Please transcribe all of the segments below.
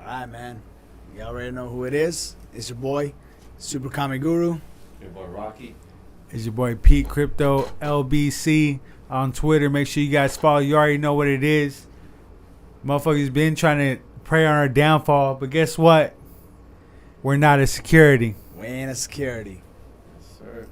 right, man. You already know who it is. It's your boy, Super Kami Guru. Your boy Rocky. It's your boy Pete Crypto LBC on Twitter. Make sure you guys follow. You already know what it is. Motherfuckers been trying to prey on our downfall, but guess what? We're not a security. We ain't a security. Yes, sir.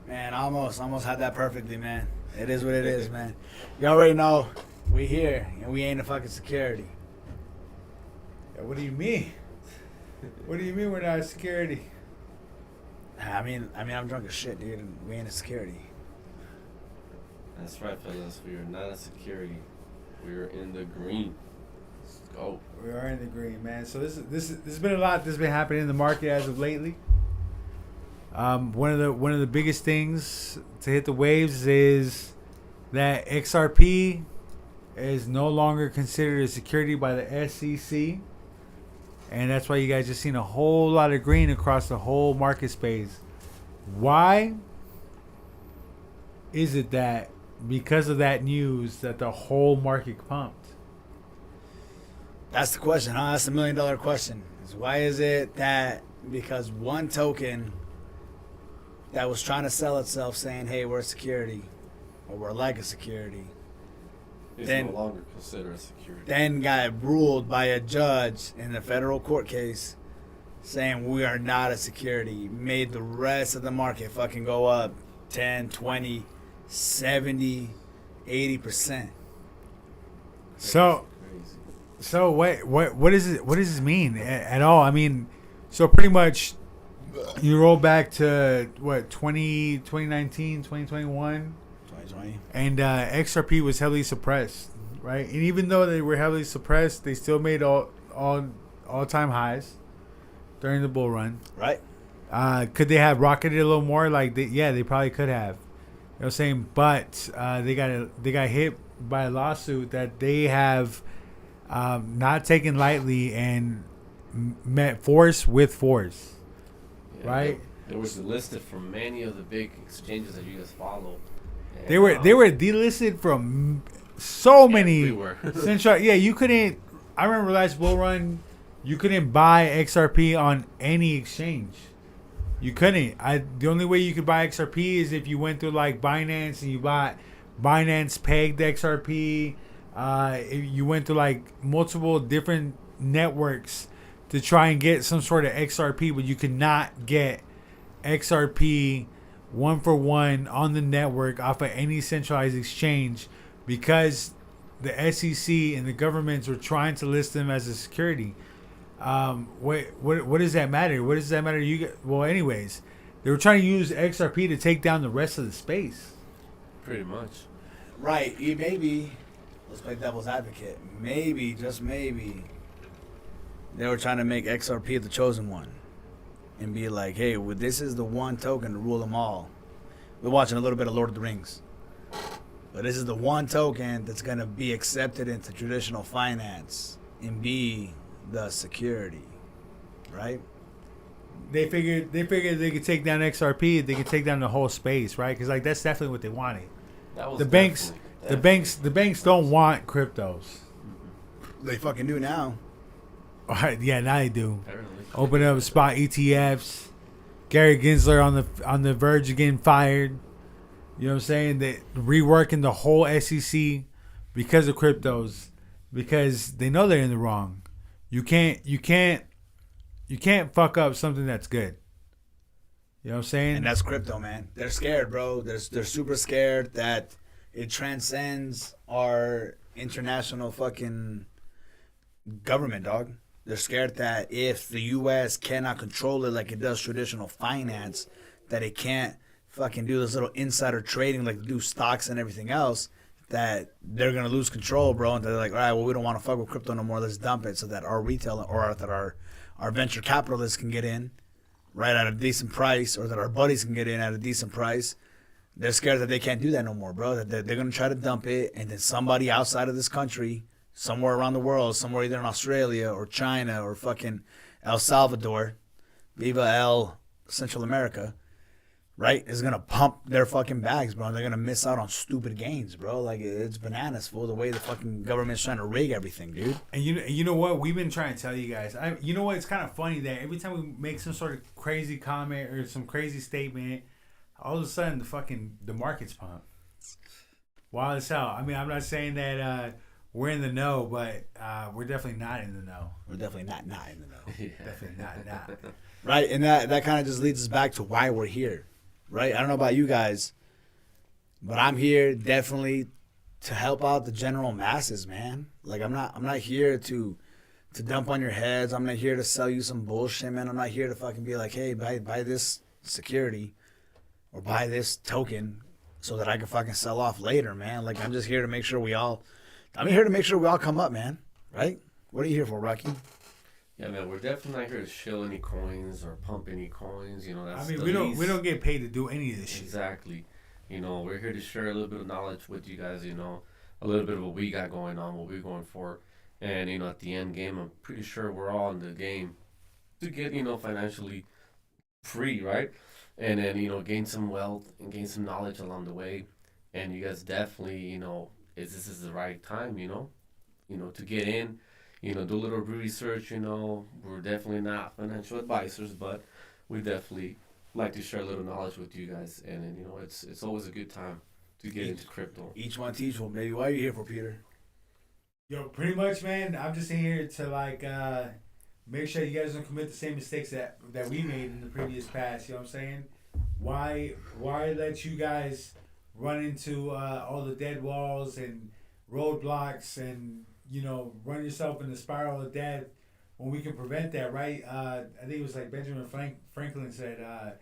Man, almost had that perfectly, man. It is what it is, man. You already know we here and we ain't a fucking security. What do you mean? What do you mean we're not a security? I mean, I'm drunk as shit, dude, and we ain't a security. That's right, fellas. We are not a security. We are in the green. Let's go. We are in the green, man. So this has been a lot that's been happening in the market as of lately. One of the biggest things to hit the waves is that XRP is no longer considered a security by the SEC, and that's why you guys just seen a whole lot of green across the whole market space. Why is it that because of that news that the whole market pumped? That's the question, huh? That's $1 million question. Is why is it that because one token that was trying to sell itself saying, hey, we're a security, or we're like a security, It's Then- no longer considered a security. then got ruled by a judge in a federal court case saying we are not a security, made the rest of the market fucking go up 10, 20, 70, 80%. So Crazy. So what is it? What does this mean at all? I mean, so pretty much you roll back to what 2019, 2021, 2020. and XRP was heavily suppressed, right? And even though they were heavily suppressed, they still made all time highs during the bull run. Right? Could they have rocketed a little more? They probably could have. You know what I'm saying? But they got hit by a lawsuit that they have not taken lightly and met force with force. Yeah, Right. It was listed from many of the big exchanges that you guys follow. And, They were delisted from so many everywhere. central. Yeah, you couldn't. I remember last bull run, you couldn't buy XRP on any exchange. You couldn't. The only way you could buy XRP is if you went through like Binance and you bought Binance pegged XRP. If you went through like multiple different networks to try and get some sort of XRP, but you could not get XRP one for one on the network off of any centralized exchange because the SEC and the governments were trying to list them as a security. What does that matter? What does that matter to you? Well, anyways, they were trying to use XRP to take down the rest of the space. Pretty much. Right. You maybe, let's play devil's advocate. Maybe, just maybe, they were trying to make XRP the chosen one. And be like, hey, well, this is the one token to rule them all. We're watching a little bit of Lord of the Rings. But this is the one token that's going to be accepted into traditional finance and be the security. Right? They figured they could take down XRP, they could take down the whole space, right? Because like that's definitely what they wanted. That was The banks, definitely- the banks don't want cryptos. They fucking do now. All right, yeah, now they do. Apparently. Open up spot ETFs. Gary Gensler on the verge of getting fired. You know what I'm saying? They reworking the whole SEC because of cryptos, because they know they're in the wrong. You can't you can't fuck up something that's good. You know what I'm saying? And that's crypto, man. They're scared, bro. They're super scared that it transcends our international fucking government, dog. They're scared that if the U.S. cannot control it like it does traditional finance, that it can't fucking do this little insider trading like they do stocks and everything else, that they're going to lose control, bro. And they're like, all right, well, we don't want to fuck with crypto no more. Let's dump it so that our retail or that our venture capitalists can get in, right, at a decent price, or that our buddies can get in at a decent price. They're scared that they can't do that no more, bro. That they're going to try to dump it, and then somebody outside of this country, somewhere around the world, somewhere either in Australia or China or fucking El Salvador, Viva El Central America, right, is going to pump their fucking bags, bro. They're going to miss out on stupid gains, bro. Like, it's bananas, fool, the way the fucking government's trying to rig everything, dude. And you know what? We've been trying to tell you guys. You know what? It's kind of funny that every time we make some sort of crazy comment or some crazy statement, all of a sudden the market's pump. Wild as hell. I mean, I'm not saying that we're in the know, but we're definitely not in the know. We're definitely not in the know. Yeah. Definitely not. Right, and that kind of just leads us back to why we're here, right? I don't know about you guys, but I'm here definitely to help out the general masses, man. Like, I'm not here to dump on your heads. I'm not here to sell you some bullshit, man. I'm not here to fucking be like, hey, buy this security or buy this token so that I can fucking sell off later, man. Like, I'm just here to make sure we all come up, man. Right? What are you here for, Rocky? Yeah, man, we're definitely not here to shill any coins or pump any coins. You know, that's I mean, the we don't get paid to do any of this shit. Exactly. You know, we're here to share a little bit of knowledge with you guys, you know, a little bit of what we got going on, what we're going for. And, you know, at the end game, I'm pretty sure we're all in the game to get, you know, financially free, right? And then, you know, gain some wealth and gain some knowledge along the way. And you guys definitely, you know, this is the right time, you know, to get in, you know, do a little research, you know. We're definitely not financial advisors, but we definitely like to share a little knowledge with you guys. And then, you know, it's always a good time to get into crypto. Each one teach one, baby. Why are you here for, Peter? Yo, pretty much, man. I'm just in here to like make sure you guys don't commit the same mistakes that we made in the previous past. You know what I'm saying? Why let you guys run into all the dead walls and roadblocks and, you know, run yourself in the spiral of death when we can prevent that, right? I think it was like Benjamin Franklin said,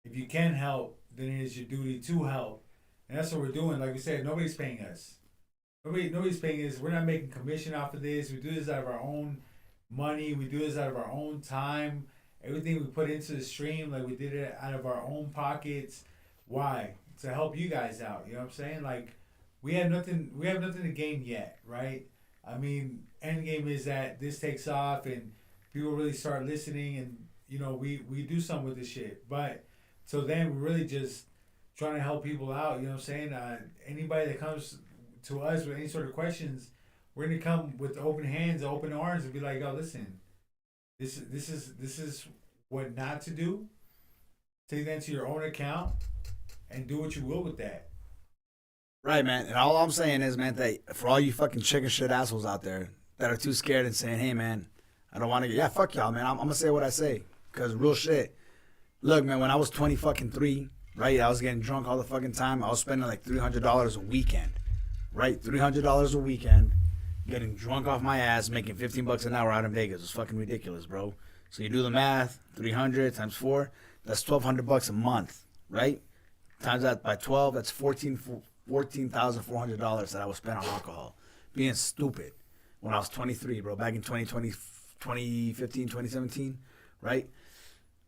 if you can help, then it is your duty to help. And that's what we're doing. Like we said, nobody's paying us. Nobody's paying us. We're not making commission off of this. We do this out of our own money. We do this out of our own time. Everything we put into the stream, like we did it out of our own pockets. Why? To help you guys out. You know what I'm saying? Like, we have nothing to gain yet, right? I mean, end game is that this takes off and people really start listening, and, you know, we do something with this shit. But so then we're really just trying to help people out. You know what I'm saying? Anybody that comes to us with any sort of questions, we're gonna come with open hands, open arms, and be like, "Yo, listen, this is what not to do. Take that to your own account and do what you will with that." Right, man. And all I'm saying is, man, that for all you fucking chicken shit assholes out there that are too scared and saying, hey, man, I don't want to get, yeah, fuck y'all, man. I'm going to say what I say. Because real shit. Look, man, when I was 23, right, I was getting drunk all the fucking time. I was spending like $300 a weekend, right? $300 a weekend, getting drunk off my ass, making $15 an hour out in Vegas. It was fucking ridiculous, bro. So you do the math, 300 times 4, that's $1,200 a month, right? Times that by 12, that's $14,400 that I was spent on alcohol. Being stupid when I was 23, bro. Back in 2015, 2017, right?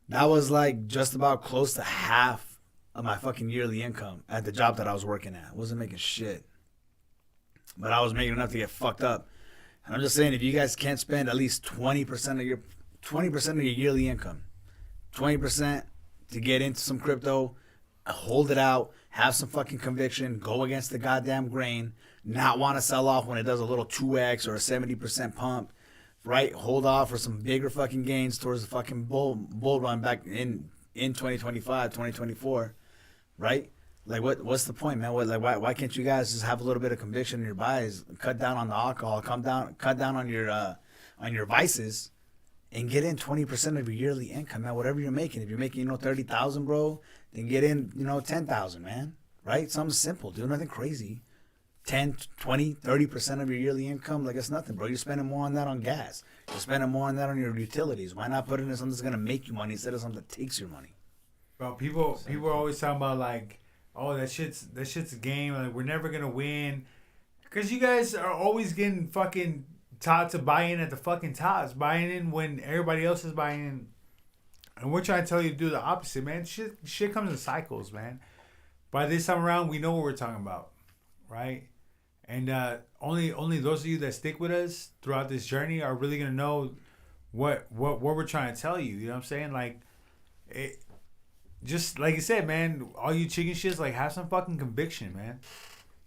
That was like just about close to half of my fucking yearly income at the job that I was working at. I wasn't making shit. But I was making enough to get fucked up. And I'm just saying, if you guys can't spend at least 20% of your yearly income, 20% to get into some crypto, hold it out, have some fucking conviction, go against the goddamn grain, not want to sell off when it does a little 2x or a 70% pump, right? Hold off for some bigger fucking gains towards the fucking bull run back in 2025, 2024, right? Like, what's the point, man? Why can't you guys just have a little bit of conviction in your buys, cut down on the alcohol, cut down on your vices, and get in 20% of your yearly income, man. Whatever you're making. If you're making, 30,000, bro, then get in, 10,000, man. Right? Something simple. Do nothing crazy. 10, 20, 30% of your yearly income, like it's nothing, bro. You're spending more on that on gas. You're spending more on that on your utilities. Why not put it in something that's gonna make you money instead of something that takes your money? Bro, people are always talking about like, oh, that shit's a game. Like we're never gonna win, because you guys are always getting fucking taught to buy in at the fucking tops, buying in when everybody else is buying in, and we're trying to tell you to do the opposite, man. Shit comes in cycles, man. By this time around, we know what we're talking about, right? And only those of you that stick with us throughout this journey are really gonna know what we're trying to tell you. You know what I'm saying? Like, it, just like you said, man. All you chicken shits, like, have some fucking conviction, man.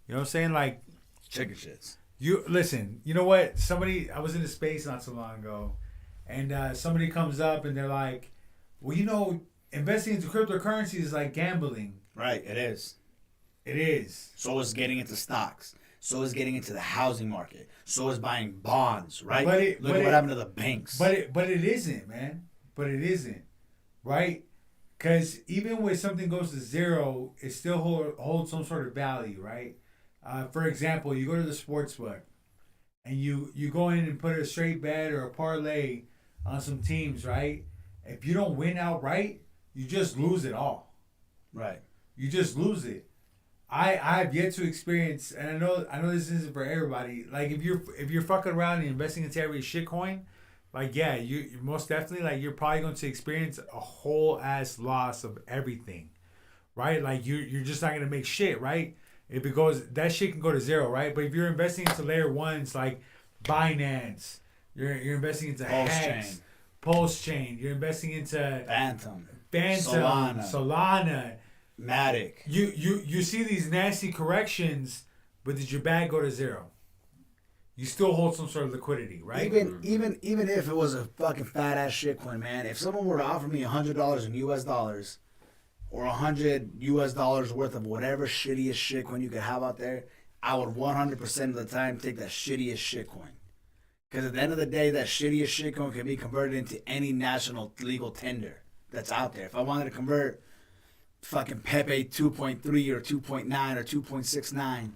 You know what I'm saying? Like, Chicken shits. you listen. You know what? I was in a space not so long ago, and somebody comes up and they're like, "Well, investing into cryptocurrency is like gambling." Right, it is. It is. So is getting into stocks. So is getting into the housing market. So is buying bonds, right? Look at what happened to the banks. But it isn't, man. But it isn't, right? Because even when something goes to zero, it still holds some sort of value, right? For example, you go to the sports book, and you go in and put a straight bet or a parlay on some teams, right? If you don't win outright, you just lose it all. Right. You just lose it. I've yet to experience, and I know this isn't for everybody. Like if you're fucking around and investing into every shit coin, like yeah, you most definitely, like, you're probably going to experience a whole ass loss of everything, right? Like you're just not gonna make shit, right? If it goes, that shit can go to zero, right? But if you're investing into layer ones like Binance, you're investing into Hex, Pulse Chain, you're investing into Phantom, Solana. Matic. You see these nasty corrections, but did your bag go to zero? You still hold some sort of liquidity, right? Even if it was a fucking fat ass shitcoin, man. If someone were to offer me $100 in US dollars, or $100 US worth of whatever shittiest shitcoin you could have out there, I would 100% of the time take that shittiest shitcoin. Because at the end of the day, that shittiest shitcoin can be converted into any national legal tender that's out there. If I wanted to convert fucking Pepe 2.3 or 2.9 or 2.69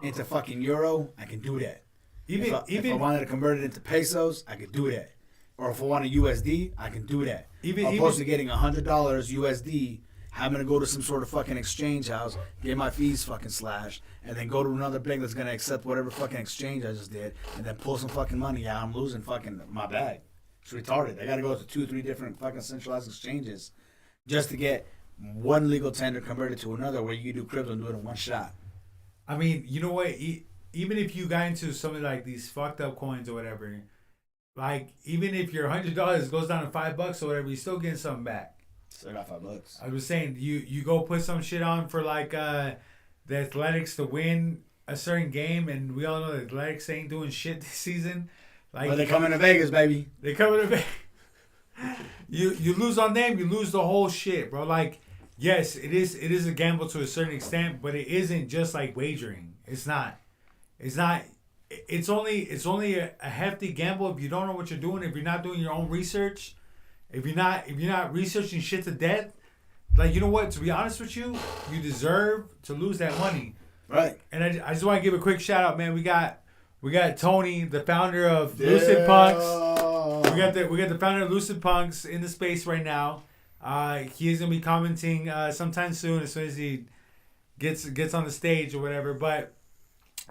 into fucking euro, I can do that. If I wanted to convert it into pesos, I could do that. Or if I wanted USD, I can do that. Opposed to getting $100 USD, having to go to some sort of fucking exchange house, get my fees fucking slashed, and then go to another bank that's gonna accept whatever fucking exchange I just did, and then pull some fucking money out. I'm losing fucking my bag. It's retarded. I gotta go to 2-3 different fucking centralized exchanges just to get one legal tender converted to another where you do crypto and do it in one shot. I mean, you know what? Even if you got into something like these fucked up coins or whatever, like even if your $100 goes down to $5 or whatever, you're still getting something back. Still got $5. I was saying, you go put some shit on for like the Athletics to win a certain game, and we all know the Athletics ain't doing shit this season. Like, but they coming to Vegas, baby. They coming to Vegas. You lose on them, you lose the whole shit, bro. Like, yes, it is a gamble to a certain extent, but it isn't just like wagering. It's not. It's only a hefty gamble if you don't know what you're doing, if you're not doing your own research, if you're not researching shit to death. Like, you know what? To be honest with you, you deserve to lose that money. Right. And I just want to give a quick shout out, man. We got Tony, the founder of Lucid Punks. We got the founder of Lucid Punks in the space right now. He's gonna be commenting sometime soon, as soon as he gets on the stage or whatever. But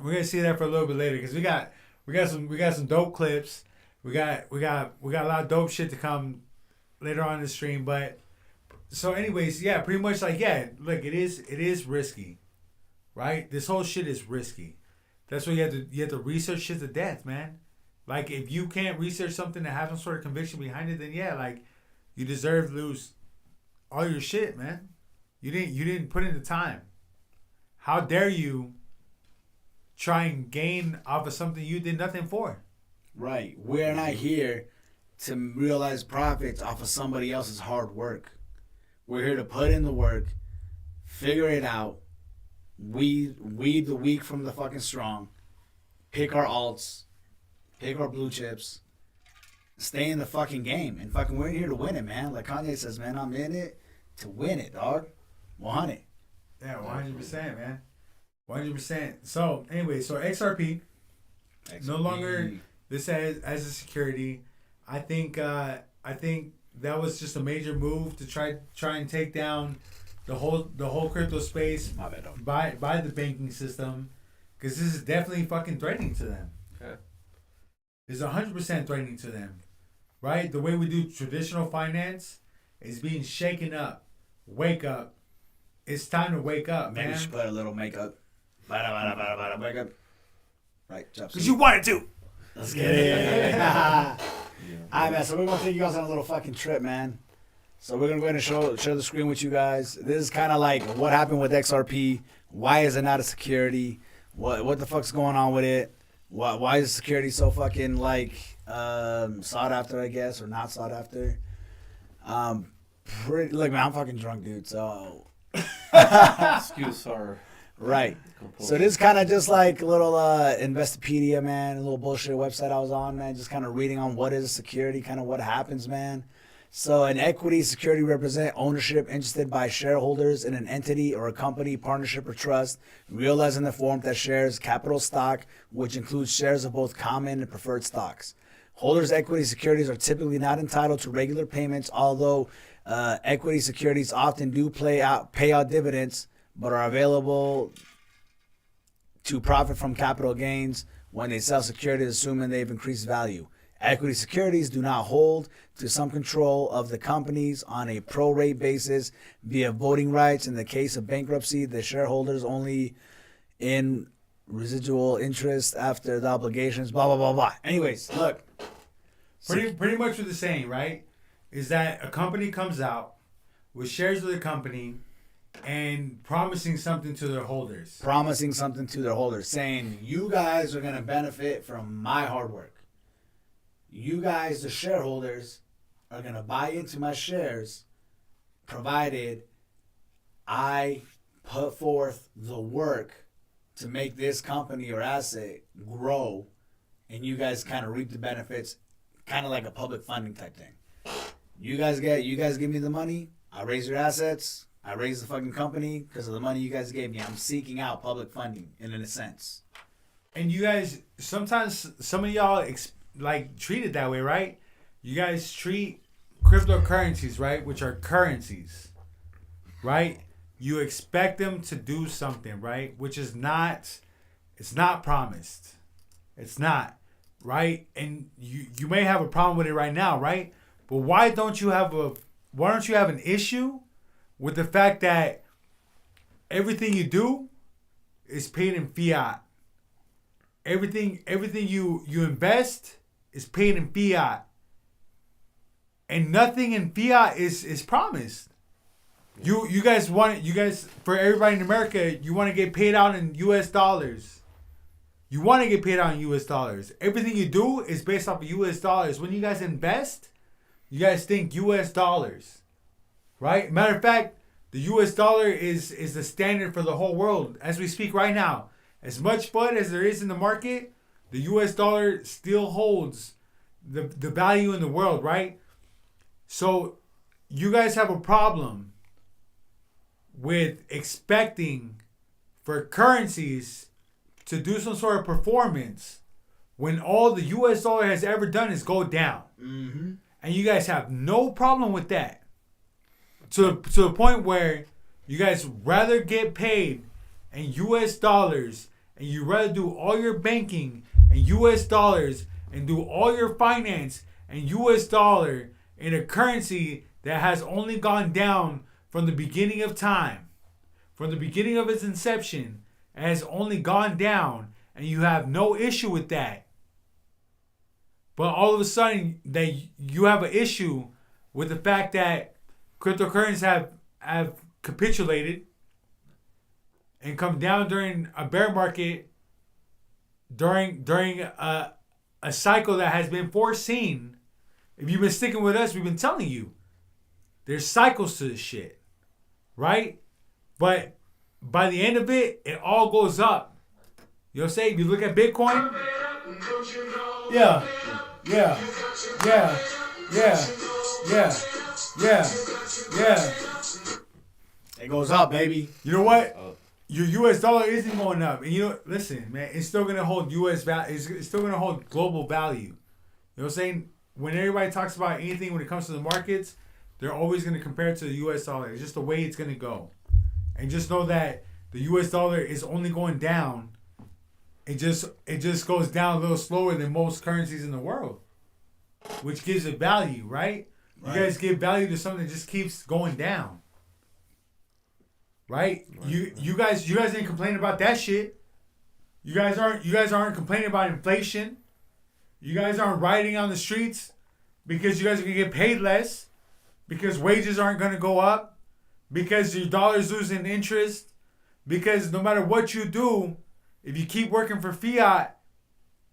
we're gonna see that for a little bit later, because we got some dope clips. We got a lot of dope shit to come later on in the stream. But so anyways, yeah, pretty much like, yeah, look, it is risky, right? This whole shit is risky. That's why you have to research shit to death, man. Like, if you can't research something and have some sort of conviction behind it, then yeah, like, you deserve to lose all your shit, man. You didn't put in the time. How dare you try and gain off of something you did nothing for? Right. We're not here to realize profits off of somebody else's hard work. We're here to put in the work, figure it out, weed the weak from the fucking strong, pick our alts, pick our blue chips, stay in the fucking game. And fucking we're in here to win it, man. Like Kanye says, man, I'm in it to win it, dog. 100. Yeah, 100%, man. 100%. So, anyway, so XRP. No longer this as a security. I think that was just a major move to try and take down the whole crypto space My bad, dog. by the banking system, because this is definitely fucking threatening to them. Okay. It's 100% threatening to them, right? The way we do traditional finance is being shaken up. Wake up! It's time to wake up, Maybe man. you should put a little makeup. Bada, bada, bada, bada, wake up. Right, Jeff. Because you wanted to. Let's get it. Alright, man, so we're going to take you guys on a little fucking trip, man. So we're going to go ahead and share the screen with you guys. This is kind of like what happened with XRP. Why is it not a security? What the fuck's going on with it? Why is security so fucking, like, sought after, I guess, or not sought after? Look, man, I'm fucking drunk, dude, so... Excuse our Right. composure. So this kind of just like a little Investopedia, man, a little bullshit website I was on, man, just kind of reading on what is security, kind of what happens, man. So an equity security represent ownership interested by shareholders in an entity or a company, partnership, or trust, realized in the form that shares capital stock, which includes shares of both common and preferred stocks. Holders' equity securities are typically not entitled to regular payments, although equity securities often do pay out dividends, but are available to profit from capital gains when they sell securities, assuming they've increased value. Equity securities do not hold to some control of the companies on a pro-rate basis via voting rights. In the case of bankruptcy, the shareholders only in residual interest after the obligations, blah, blah, blah, blah. Anyways, look. Pretty much what they're saying, right, is that a company comes out with shares of the company and promising something to their holders. Promising something to their holders, saying, you guys are going to benefit from my hard work. You guys, the shareholders, are going to buy into my shares, provided I put forth the work to make this company or asset grow, and you guys kind of reap the benefits, kind of like a public funding type thing. You guys give me the money, I raise your assets, I raise the fucking company because of the money you guys gave me. I'm seeking out public funding in a sense. And you guys, sometimes some of y'all treat it that way, right? You guys treat cryptocurrencies, right, which are currencies, right? You expect them to do something, right? Which is not, it's not promised. It's not, right? And you may have a problem with it right now, right? But why don't you have an issue with the fact that everything you do is paid in fiat? Everything you invest is paid in fiat. And nothing in fiat is promised. You guys for everybody in America, you want to get paid out in US dollars. You want to get paid out in US dollars. Everything you do is based off of US dollars. When you guys invest, you guys think US dollars. Right? Matter of fact, the US dollar is the standard for the whole world as we speak right now. As much FUD as there is in the market, the US dollar still holds the value in the world, right? So you guys have a problem with expecting for currencies to do some sort of performance when all the US dollar has ever done is go down. Mm-hmm. And you guys have no problem with that. To the point where you guys rather get paid in US dollars, and you rather do all your banking in US dollars and do all your finance in US dollar in a currency that has only gone down from the beginning of time. From the beginning of its inception, it has only gone down, and you have no issue with that. But all of a sudden, that you have an issue with the fact that cryptocurrencies have capitulated and come down during a bear market, during a cycle that has been foreseen. If you've been sticking with us, we've been telling you there's cycles to this shit, right? But by the end of it, it all goes up. You know what I'm saying? If you look at Bitcoin, Yeah. Yeah. Yeah. Yeah. Yeah. Yeah. It goes up, baby. You know what? Uh, Your U.S. dollar isn't going up, and you know, listen, man, it's still gonna hold U.S. value. It's still gonna hold global value. You know what I'm saying? When everybody talks about anything when it comes to the markets, they're always gonna compare it to the U.S. dollar. It's just the way it's gonna go, and just know that the U.S. dollar is only going down. It just goes down a little slower than most currencies in the world, which gives it value, right? You guys give value to something that just keeps going down. Right? You guys ain't complaining about that shit. You guys aren't complaining about inflation. You guys aren't rioting on the streets because you guys are gonna get paid less, because wages aren't gonna go up, because your dollar's losing interest, because no matter what you do, if you keep working for fiat,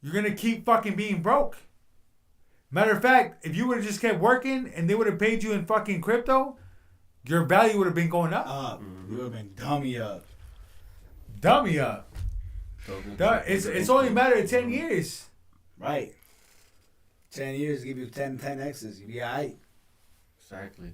you're gonna keep fucking being broke. Matter of fact, if you would have just kept working and they would have paid you in fucking crypto, your value would have been going up. You would have been dummy up. Dummy up. It's only a matter of 10 years. Right. 10 years give you 10 X's. You be alright. exactly.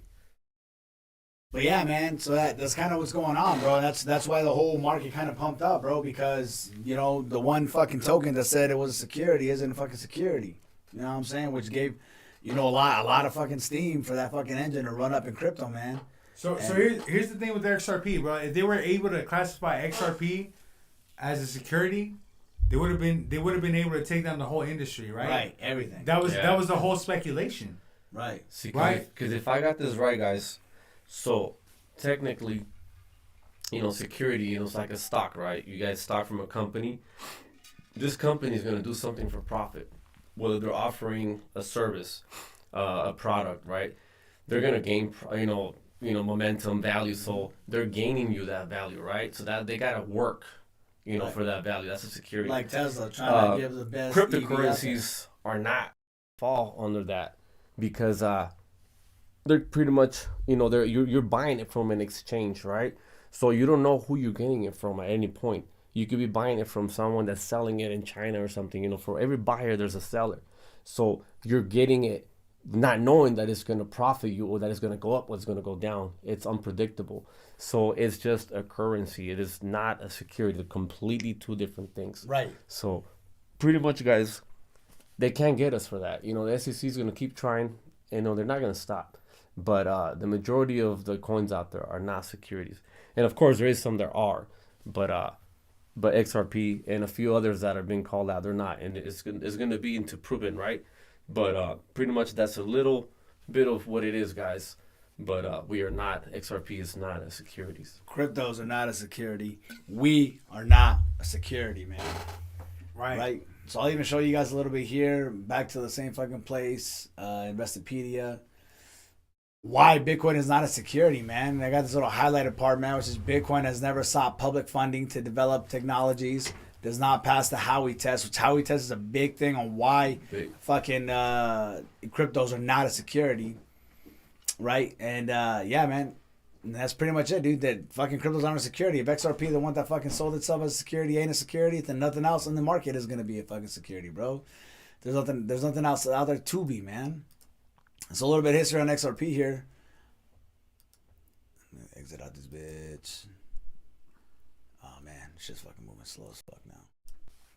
But yeah, man. So that's kind of what's going on, bro. That's why the whole market kind of pumped up, bro. Because you know the one fucking token that said it was a security isn't a fucking security. You know what I'm saying? Which gave, you know, a lot of fucking steam for that fucking engine to run up in crypto, man. So here's the thing with XRP, bro. If they were able to classify XRP as a security, they would have been able to take down the whole industry, right? Right, everything. That was the whole speculation. Right. See, Right. Because if I got this right, guys, so technically, you know, security, you know, it's like a stock, right? You guys stock from a company. This company is going to do something for profit, whether they're offering a service, a product, right? They're going to gain, you know, momentum, value. So they're gaining you that value, right? So that they got to work, you know, Right. for that value. That's a security. Like Tesla trying to give the best. EV out there. Cryptocurrencies are not fall under that because they're pretty much, you know, you're buying it from an exchange, right? So you don't know who you're getting it from at any point. You could be buying it from someone that's selling it in China or something. You know, for every buyer there's a seller. So you're getting it not knowing that it's going to profit you or that it's going to go up or it's going to go down. It's unpredictable. So it's just a currency. It is not a security. They're completely two different things. Right. So pretty much, guys, they can't get us for that. You know, the SEC is going to keep trying. You know, they're not going to stop. But the majority of the coins out there are not securities. And, of course, there is some that are. But XRP and a few others that are being called out, they're not. And it's going to be into proven, right? But pretty much that's a little bit of what it is, guys. But we are not, XRP is not a securities. Cryptos are not a security. We are not a security, man. Right. So I'll even show you guys a little bit here. Back to the same fucking place, Investopedia. Why Bitcoin is not a security, man. And I got this little highlighted part, man, which is Bitcoin has never sought public funding to develop technologies. Does not pass the Howey test, which Howey test is a big thing on why fucking cryptos are not a security. Right? And yeah, man. And that's pretty much it, dude. That fucking cryptos aren't a security. If XRP, the one that fucking sold itself as a security, ain't a security, then nothing else in the market is gonna be a fucking security, bro. There's nothing else out there to be, man. So a little bit of history on XRP here. Let me exit out this bitch. Oh man, shit's fucking moving slow as fuck now.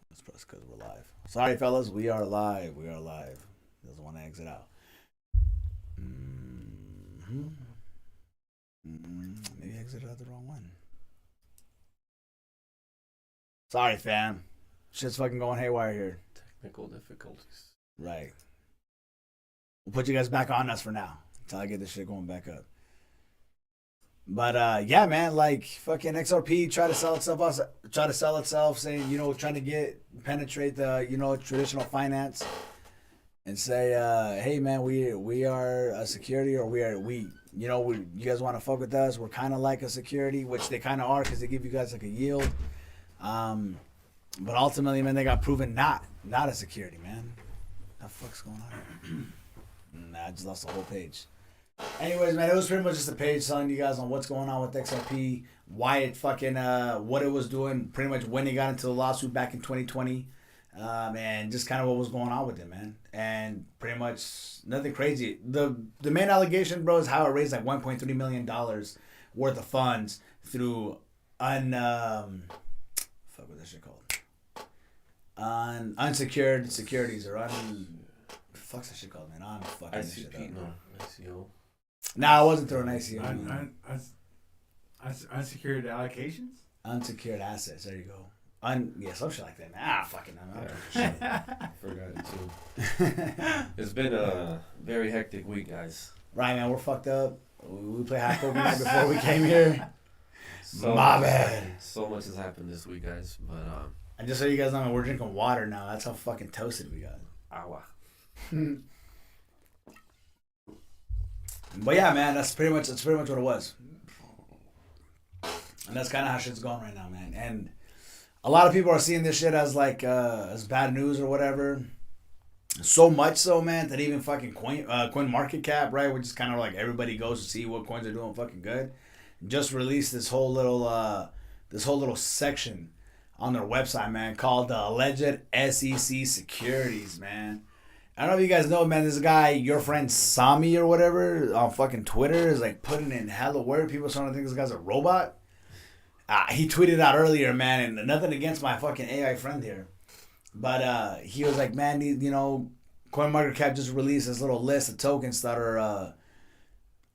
That's probably because we're live. Sorry, fellas, we are live. We are live. Doesn't want to exit out. Maybe I exited out the wrong one. Sorry, fam. Shit's fucking going haywire here. Technical difficulties. Right. We'll put you guys back on us for now until I get this shit going back up. But yeah, man, like fucking XRP try to sell itself, saying, you know, trying to penetrate the, you know, traditional finance and say, hey man, we are a security, or you guys want to fuck with us? We're kind of like a security, which they kind of are because they give you guys like a yield. But ultimately, man, they got proven not a security, man. What the fuck's going on here? Nah, I just lost the whole page. Anyways, man, it was pretty much just a page telling you guys on what's going on with XRP, why it fucking, what it was doing, pretty much when it got into the lawsuit back in 2020. And just kind of what was going on with it, man. And pretty much nothing crazy. The main allegation, bro, is how it raised like $1.3 million worth of funds through fuck, what's that shit called? Unsecured securities or fuck's that shit called, man? I'm fucking this shit up. ICP, no, ICO. Nah, I wasn't throwing ICO. Unsecured allocations? Unsecured assets. There you go. Some shit like that, man. Fucking know. I forgot it too. It's been a very hectic week, guys. Right, man. We're fucked up. We played high poker night before we came here. So My much bad. happened. So much has happened this week, guys. But And just so you guys know, we're drinking water now. That's how fucking toasted we got. awa. But yeah, man, that's pretty much what it was. And that's kind of how shit's going right now, man. And a lot of people are seeing this shit as like as bad news or whatever. So much so, man, that even fucking Coin Market Cap, right, which is kind of like everybody goes to see what coins are doing fucking good, just released this whole little section on their website, man, called the alleged SEC securities, man. I don't know if you guys know, man, this guy, your friend Sami or whatever, on fucking Twitter is like putting in hella word. People are starting to think this guy's a robot. He tweeted out earlier, man, and nothing against my fucking AI friend here. But he was like, man, you know, CoinMarketCap just released this little list of tokens that are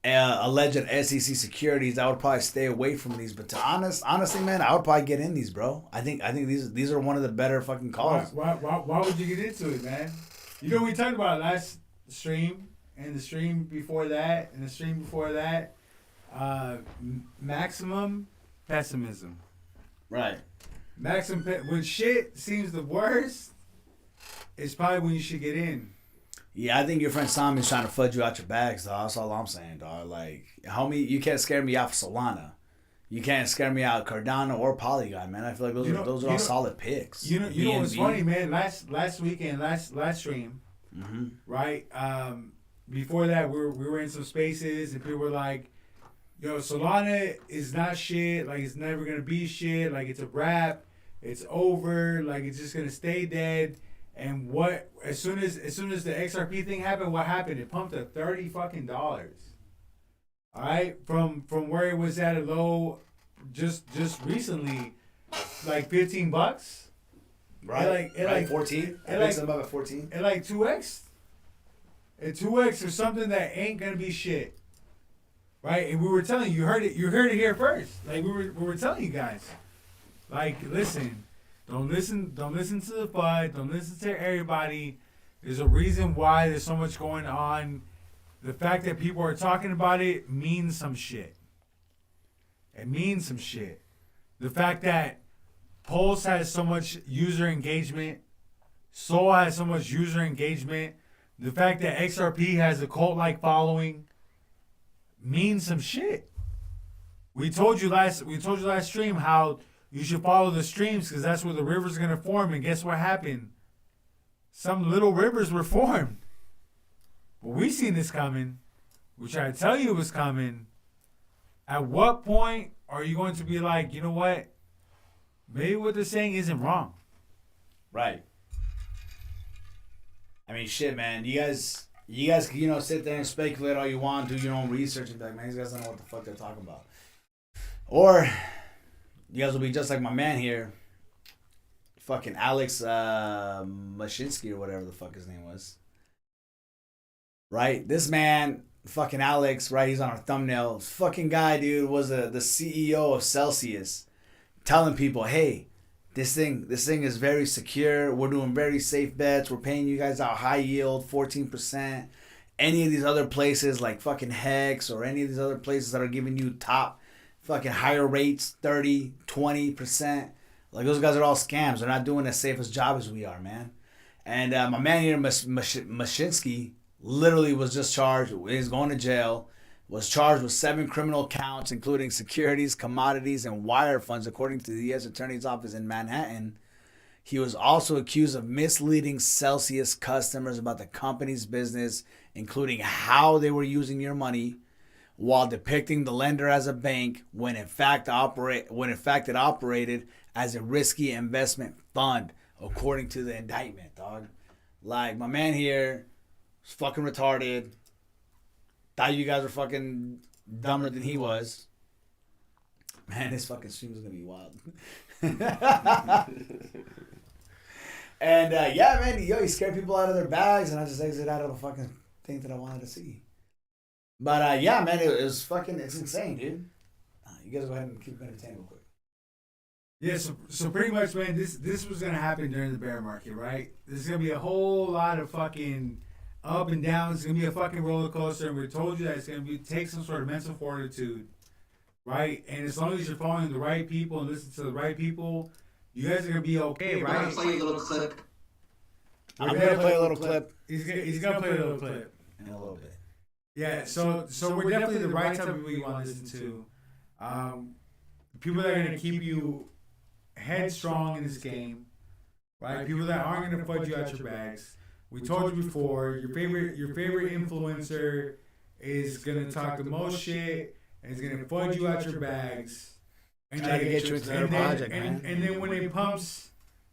alleged SEC securities. I would probably stay away from these. But honestly, man, I would probably get in these, bro. I think these are one of the better fucking calls. Why would you get into it, man? You know, we talked about it last stream, and the stream before that, and the stream before that. Maximum pessimism. Right. When shit seems the worst, it's probably when you should get in. Yeah, I think your friend Sami's trying to fudge you out your bags, dog. That's all I'm saying, dog. Like, homie, you can't scare me out for Solana. You can't scare me out Cardano or Polygon, man. I feel like those are all solid picks. You know what's funny, man? Last weekend, last stream, right? Before that, we were in some spaces, and people were like, "Yo, Solana is not shit. Like, it's never gonna be shit. Like, it's a wrap. It's over. Like, it's just gonna stay dead." And as soon as the XRP thing happened, what happened? It pumped to $30 fucking. All right, from where it was at a low, just recently, like $15. Right. It like 14. It I like think about 14. It like 2x. It 2x or something that ain't gonna be shit. Right, and we were telling you, heard it here first. Like we were telling you guys, like listen. Don't listen to the FUD. Don't listen to everybody. There's a reason why there's so much going on. The fact that people are talking about it means some shit. It means some shit. The fact that Pulse has so much user engagement, Sol has so much user engagement, the fact that XRP has a cult-like following means some shit. We told you last stream how you should follow the streams because that's where the rivers are going to form. And guess what happened? Some little rivers were formed. But we seen this coming. We tried to tell you it was coming. At what point are you going to be like, you know what? Maybe what they're saying isn't wrong. Right. I mean, shit, man. You guys, sit there and speculate all you want, do your own research, and be like, man, these guys don't know what the fuck they're talking about. Or you guys will be just like my man here, fucking Alex Mashinsky or whatever the fuck his name was. Right? This man, fucking Alex, right? He's on our thumbnail. This fucking guy, dude, was the CEO of Celsius, telling people, hey, this thing is very secure. We're doing very safe bets. We're paying you guys out high yield, 14%. Any of these other places like fucking Hex or any of these other places that are giving you top fucking higher rates, 30, 20%. Like, those guys are all scams. They're not doing as safe a job as we are, man. And my man here, Mashinsky, literally was just charged. He's going to jail. Was charged with 7 criminal counts, including securities, commodities, and wire funds, according to the U.S. Attorney's Office in Manhattan. He was also accused of misleading Celsius customers about the company's business, including how they were using your money, while depicting the lender as a bank when in fact it operated as a risky investment fund. according to the indictment, dog. Like, my man here was fucking retarded. Thought you guys were fucking dumber than he was. Man, this fucking stream is gonna be wild. And yeah, man, he scared people out of their bags, and I just exited out of the fucking thing that I wanted to see. But yeah, man, it was fucking, it's insane, dude. You guys go ahead and keep entertained real quick. Yeah, so pretty much, man, this was gonna happen during the bear market, right? There's gonna be a whole lot of fucking up and down. It's gonna be a fucking roller coaster, and we told you that it's gonna take some sort of mental fortitude, right? And as long as you're following the right people and listening to the right people, you guys are gonna be okay, right? We're gonna play a little clip. I'm gonna play a little clip He's gonna play a little clip. in a little bit. Yeah, so we're definitely the right type of people you want to listen to. People that are gonna keep you headstrong in this game, right? People that aren't gonna fudge you out your bags. We told you before, your favorite influencer is gonna talk the most shit and is gonna fudge you out your bags. And Try to get you into their project, man. And then when it pumps,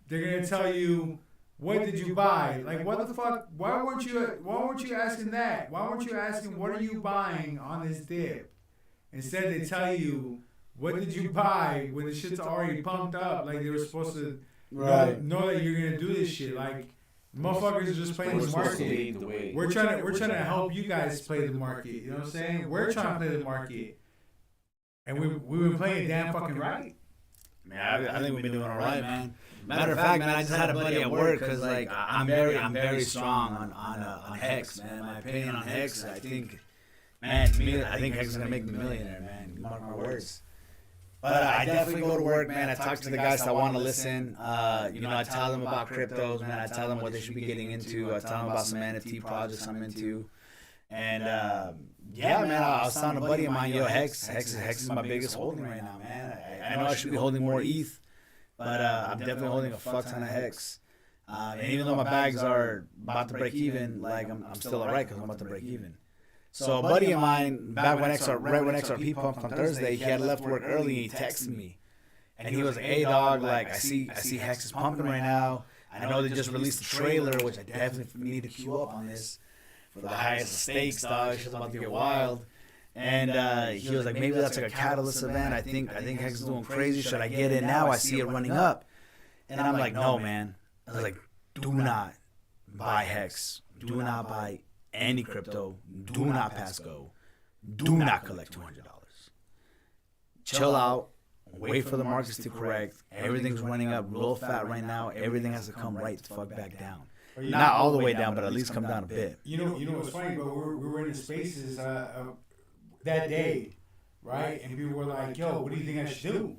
they're gonna tell you, what did you buy? Like, what the fuck? Why weren't you asking that? Why weren't you asking, what are you buying on this dip? Instead, they tell you, what did you buy when the shit's already pumped up? Like, they were supposed to know that you're gonna do this shit. Like, motherfuckers are just playing the market. We're trying to help you guys play the market. You know what I'm saying? We're trying to play the market. And we've been playing damn fucking right. Man, I think we've been doing all right, man. Matter of fact, man, I just had a buddy at work because, like, I'm very strong on Hex, man. My opinion on Hex, I think, man, to me, I think Hex is gonna make me a millionaire, man. Mark my words. But I definitely go to work, man. I talk to the guys that want to listen. You know, I tell them about cryptos, man. I tell them what they should be getting into. I tell them about some NFT projects I'm into. And yeah, man, I was telling a buddy of mine, yo, Hex is my biggest holding right now, man. I know I should be holding more ETH, but I'm definitely holding a fuck ton of Hex. And even though my bags are about to break even, like, I'm still alright because I'm about to break even. So a buddy of mine, back when right when XRP pumped on Thursday, he had left work early and he texted me. And he was like, hey dog, like, I see Hex is pumping right now. I know they just released the trailer, which I definitely need to queue up on this for the highest stakes, dog. Shit's about to get wild. And he was like, maybe that's like a catalyst event. I think Hex is doing crazy. Should I get in now? I see it running up. And I'm like, no, man. I was like, do not buy Hex. Do not buy any crypto. Do not pass go. Do not collect $200. Chill out. Wait for the markets to correct. Everything's running up real fat right now. Everything has to come right the fuck back down. Not all the way down, but at least come down a bit. You know what's funny, but we were in the spaces that day, right? And people were like, yo, what do you think I should do?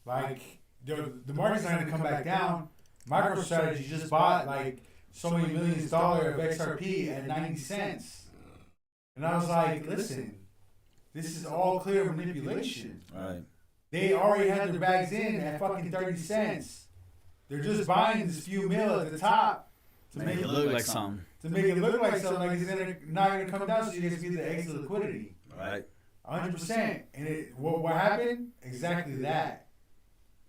Like, the market's not going to come back down. MicroStrategy just bought, like, so many millions of dollars of XRP at 90 cents. And I was like, listen, this is all clear manipulation. Right. They already had their bags in at fucking 30 cents. They're just buying this few mil at the top to Make it look like something. To make it look like something, like it's not going to come down, so you guys get the extra liquidity. Right. 100%. And what happened? Exactly that.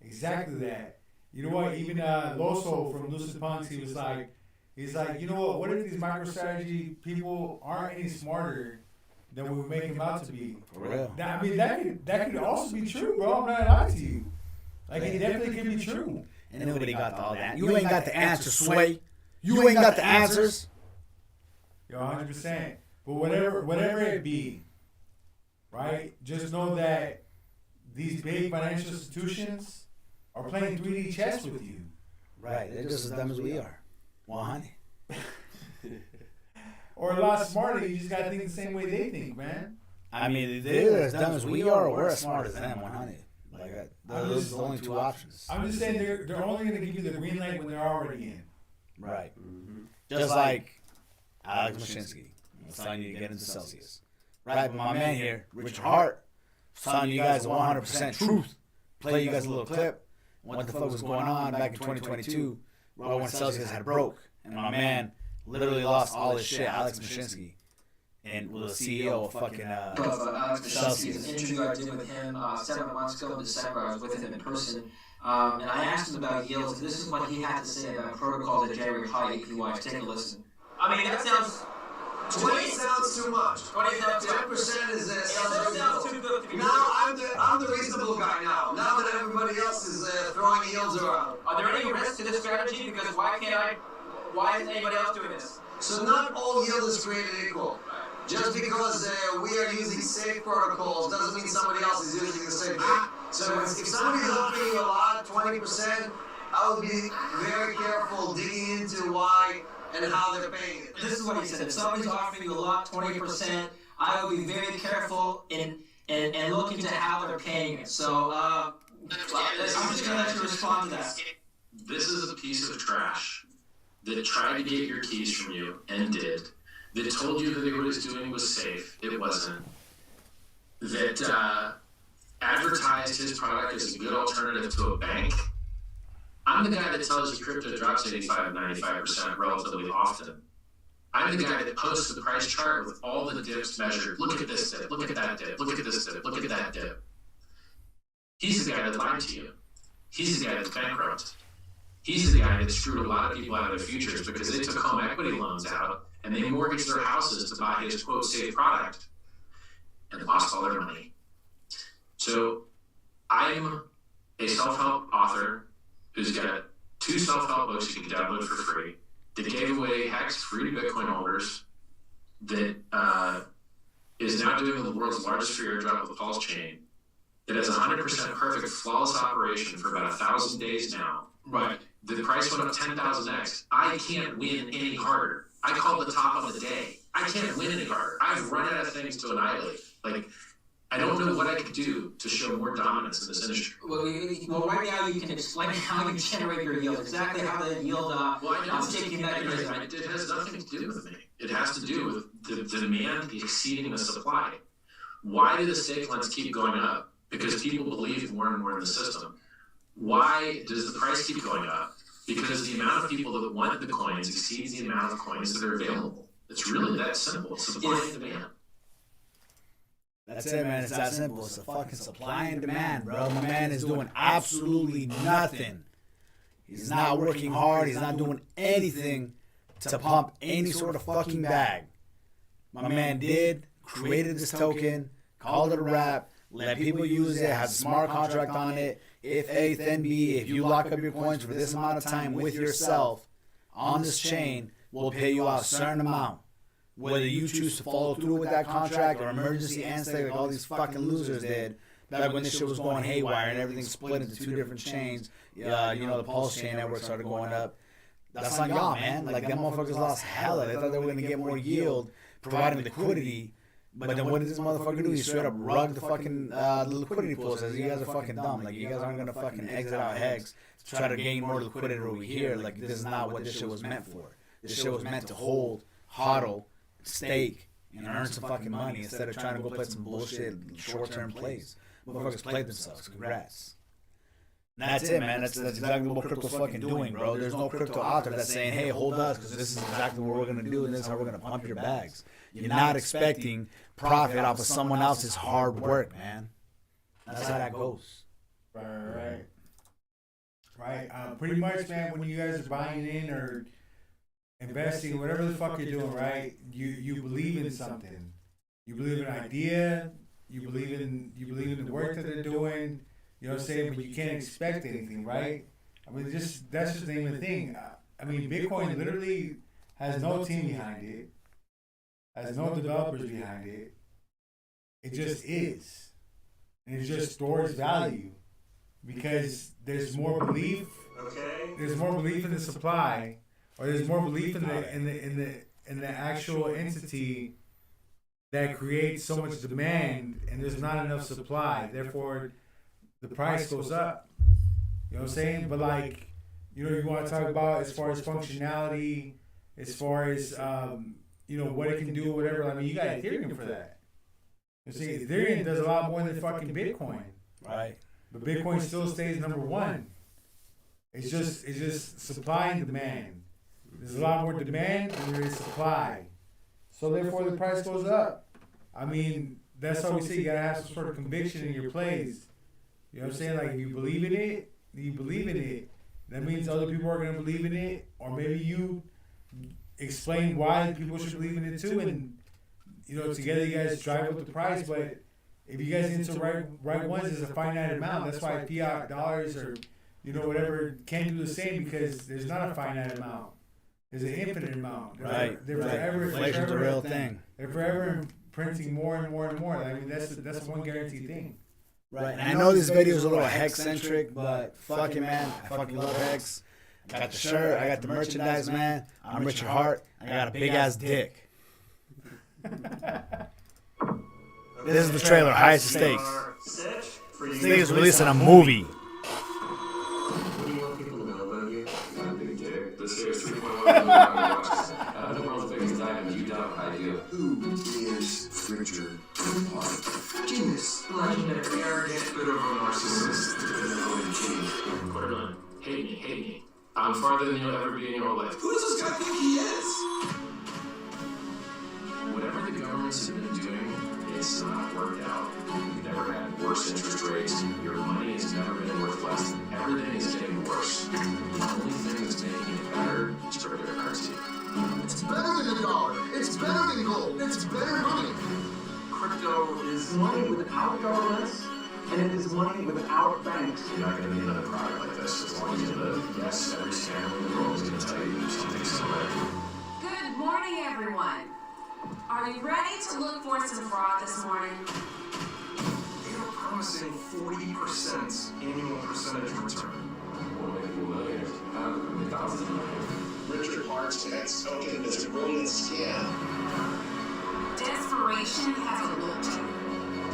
Exactly that. You know what? Even Loso from Lucid Punks, he's like, you know what if these MicroStrategy people aren't any smarter than we make them out to be? For real. I mean, that could also be true, bro. I'm not lying to you. Like, it definitely could be true. And nobody got all that. You ain't got the answers, Sway. You ain't got the answers. Yo, 100%. But whatever it be, right? Just know that these big financial institutions are playing 3D chess with you. Right. They're just as dumb as we are. 100. Or a lot smarter. You just gotta think the same way they think, man. I mean, they're as dumb as we are, or we're as smart as them. 100. Like, those are the only two options. I'm just saying they're only gonna give you the green light when they're already in. Right. Mm-hmm. Just like Alex Mashinsky. I'm telling you to get into Celsius. Right, but my man here, Richard Hart, telling you guys the 100% truth. Play you guys a little clip. What the fuck was going on back in 2022 when Celsius had broke. And my man literally lost all his shit, Alex Mashinsky. And was the CEO of fucking Alex Celsius. An interview I did with him several months ago in December. I was with him in person. And I asked him about yields, and this is what he had to say about protocols that generate high APYs. Take a listen. I mean, that sounds... 20 sounds too much. 20 sounds too 10% is It sounds sounds reasonable. too good to be Now true. I'm the reasonable guy now. Now that everybody else is throwing yields around. Are there any risks to this strategy? Because why isn't anybody else doing this? So not all yield is created equal. Just because we are using safe protocols doesn't mean somebody else is using the same thing. So if somebody's offering you a lot, 20%, I would be very careful digging into why and how they're paying it. This is what he said. If somebody's offering you a lot, 20%, I would be very careful and look into how they're paying it. So I'm just gonna let you respond to that. This is a piece of trash that tried to get your keys from you and did. That told you that what it was doing was safe. It wasn't. That advertised his product as a good alternative to a bank. I'm the guy that tells you crypto drops 85 95% relatively often. I'm the guy that posts the price chart with all the dips measured. Look at this dip, look at that dip, look at this dip, look at that dip. He's the guy that lied to you. He's the guy that's bankrupt. He's the guy that screwed a lot of people out of their futures because they took home equity loans out and they mortgaged their houses to buy his quote safe product and lost all their money. So I'm a self-help author who's got 2 self-help books you can download for free that gave away Hex free to Bitcoin holders that is now doing the world's largest free airdrop with the Pulse chain that has 100% perfect flawless operation for about 1,000 days now. Right. The price went up 10,000x. I can't win any harder. I call the top of the day. I can't win any harder. I've run out of things to annihilate. Like, I don't know what I could do to show more dominance in this industry. Well, right now you can explain how you generate your yield, exactly how the yield Well, I know staking mechanism. it has nothing to do with me. It has to do with the demand exceeding the supply. Why do the stake lengths keep going up? Because people believe more and more in the system. Why does the price keep going up? Because the amount of people that want the coins exceeds the amount of coins that are available. It's really that simple. It's supply and demand. That's it, man. It's that simple. It's a fucking supply and demand, bro. My man is doing absolutely nothing. He's not working hard. He's not doing anything to pump any sort of fucking bag. My man created this token, called it a wrap, let people use it, has a smart contract on it. If A, then B, if you lock up your coins for this amount of time with yourself on this chain, we'll pay you out a certain amount. Whether you choose to follow through with that contract or emergency end stake like all these fucking losers did back when this shit was going haywire and everything split into 2 different chains, the Pulse chain network started going up. That's on y'all, man. Like, them motherfuckers lost hella. They thought they were going to get more yield, providing liquidity. But then what did this motherfucker do? He straight up rugged the fucking the liquidity pool. Says, you guys are fucking dumb. Like, you guys aren't going to fucking exit out Hex to try to gain more liquidity over here. Like, this is not what this shit was meant for. This shit was meant to hold, hodl, stake, and earn some fucking money instead of trying to go play some bullshit short-term plays. Motherfuckers played themselves. Congrats. And that's it, man. That's exactly what crypto's fucking doing, bro. There's no crypto out there that's saying, hey, hold us, because this is exactly what we're going to do, and this is how we're going to pump your bags. You're not expecting profit off of someone else's hard work, man. That's how that goes. Right. Pretty much, man, when you guys are buying in or investing, whatever the fuck you're doing, right? You believe in something. You believe in an idea. You believe in the work that they're doing. You know what I'm saying? But you can't expect anything, right? I mean, that's just the name of the thing. I mean, Bitcoin literally has no team behind it, has no developers behind it. It just is, and it just stores value because there's more belief. Okay. There's more belief in the supply, or there's more belief in the actual entity that creates so much demand, and there's not enough supply. Therefore, the price goes up. You know what I'm saying? But like, you want to talk about as far as functionality, as far as what it can do, whatever. I mean, you got Ethereum for that. You see, Ethereum does a lot more than fucking Bitcoin. Right. But Bitcoin still stays number one. It's just supply and demand. There's a lot more demand than there is supply. So therefore the price goes up. I mean, that's how we say you gotta have some sort of conviction in your plays. You know what I'm saying? Like, if you believe in it, you believe in it, that means other people are gonna believe in it, or maybe you explain why people should believe in it too, and together you guys drive up the price. But if you guys into right ones, there's a finite amount. That's why fiat dollars or whatever can't do the same, because there's not a finite amount. There's an infinite amount. They're forever. Inflation's a real thing. They're forever printing more and more and more. I mean, that's one guaranteed thing. Right. And I know this video is a little Hex-centric, but fuck it, man. I fucking love Hex. I got the shirt. I got the merchandise, man. I'm Richard Hart. I got a big-ass dick. This is the trailer, Highest Stakes. This nigga's releasing a movie. What do you want people to know about you? Got a big dick. This here is 3.1 million watches. The world's biggest diamond. You don't. I do. Who is Richard Hart? Genius. Legendary. Arrogant, bit of a narcissist. Put it on. Hate me. Hate me. I'm farther than you'll ever be in your whole life. Who does this guy think he is? Whatever the governments have been doing, it's not worked out. You've never had worse interest rates. Your money has never been worth less. Everything is getting worse. The only thing that's making it better is cryptocurrency. It's better than a dollar. It's better than gold. It's better money. Crypto is Money without governments, and it is money without banks. You're not going to need another product like this as long as you live. Yes, every scammer in the world is going to tell you something similar. Good morning, everyone. Are you ready to look for some fraud this morning? They are promising 40% annual percentage return. We'll make you millionaires. Thousands of millions. Richard Hart's Hex token is a brilliant scam. Desperation has a look to it.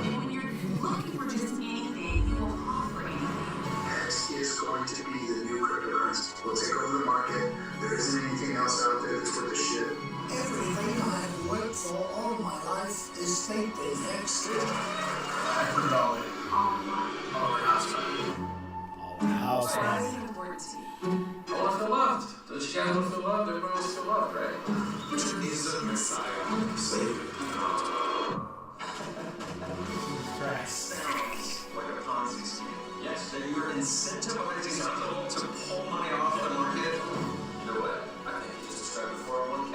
And when you're looking for just anything, you will fall for anything. Hex is going to be the new cryptocurrency. We'll take over the market. There isn't anything else out there that's worth a shit. Everything I've worked for all my life is faked in Hex. I put it all in. All money. All in house money. House Why money. is it important to you? I want to feel loved. Those guys want to feel loved. Everyone wants to feel loved, right? Richard is the Messiah. Savior. Sounds like a Ponzi scheme. Yes. That you're incentivizing people to pull money off the market. You know what? I think you just described the 401k.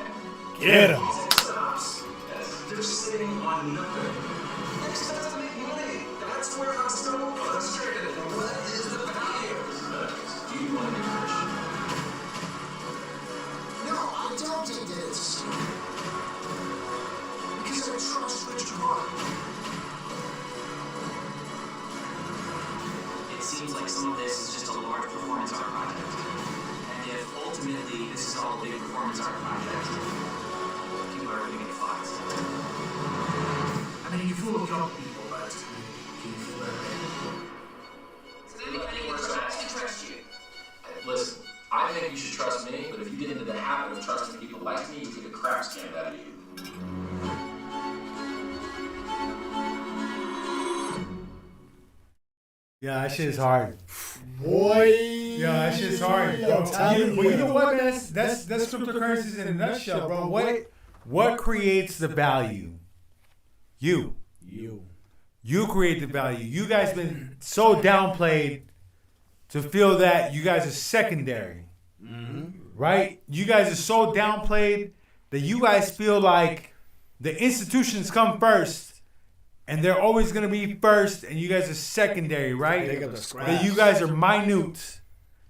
Get him. It stops. Yes. They're sitting on nothing. Next doesn't make money. That's where I'm so frustrated. What is the value? Do you want to be rich? No, I don't think that it's a scam. Because I trust Richard Hart. It seems like some of this is just a large performance art project. And if ultimately this is all a big performance art project, people are going to get fucked. I mean, you fool a couple people, but can you fool everybody? Does anybody actually trust you? Listen, I think you should trust me, but if you get into the habit of trusting people like me, you get a crap scammed out of you. Yeah, that shit is hard. Boy. Yeah, that shit's hard. Yo, tell me. Well, you know what, man? That's cryptocurrencies in a nutshell, bro. What creates the value? You. You create the value. You guys been so downplayed to feel that you guys are secondary. Right? You guys are so downplayed that you guys feel like the institutions come first and they're always going to be first and you guys are secondary, right? Pick up the scraps. That you guys are minute.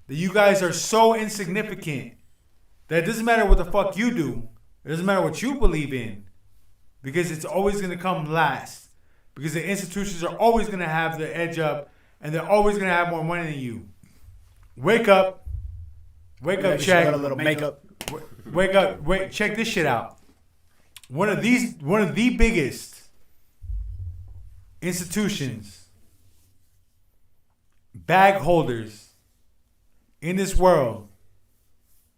That you guys are so insignificant that it doesn't matter what the fuck you do. It doesn't matter what you believe in. Because it's always going to come last. Because the institutions are always going to have the edge up and they're always going to have more money than you. Wake up. Wake up, check. Got a little makeup. Wake up. Wait, check this shit out. One of the biggest institutions, bag holders in this world,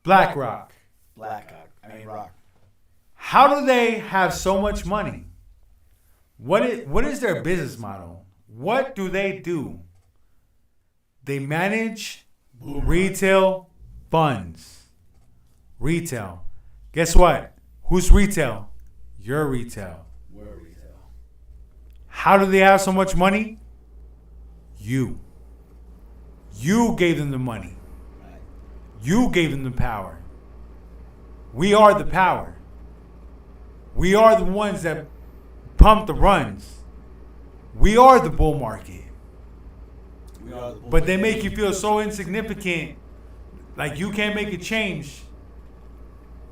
BlackRock. Rock. How do they have so much money? What is their business model? What do they do? They manage retail funds. Retail. Guess what? Who's retail? Your retail. We're retail. How do they have so much money? You. You gave them the money. You gave them the power. We are the power. We are the ones that pump the runs. We are the bull market. But they make you feel so insignificant, like you can't make a change.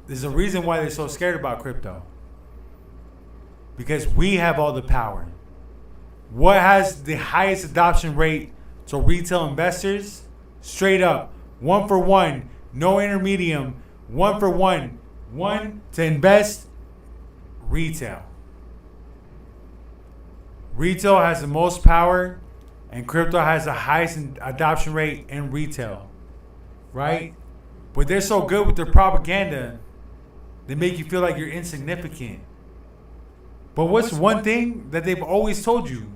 There's a reason why they're so scared about crypto. Because we have all the power. What has the highest adoption rate to retail investors? Straight up, 1 for 1, no intermedium, 1 for 1. One to invest, retail. Retail has the most power, and crypto has the highest adoption rate in retail, right? But they're so good with their propaganda, they make you feel like you're insignificant. But what's one thing that they've always told you?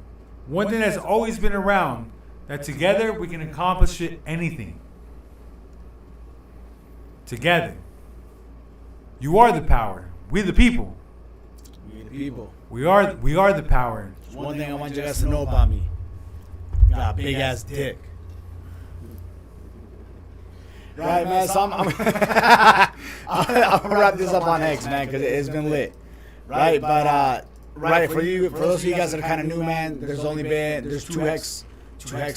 One thing that's always been around, that together we can accomplish anything. Together. You are the power. We the people. We the people. We are the power. One thing I want you guys to know about me. Got a big ass dick. Right, man. So I'm gonna wrap this up on X, man, because it's been lit. Right, but right for those of you guys that are kind of new, man. There's two Hex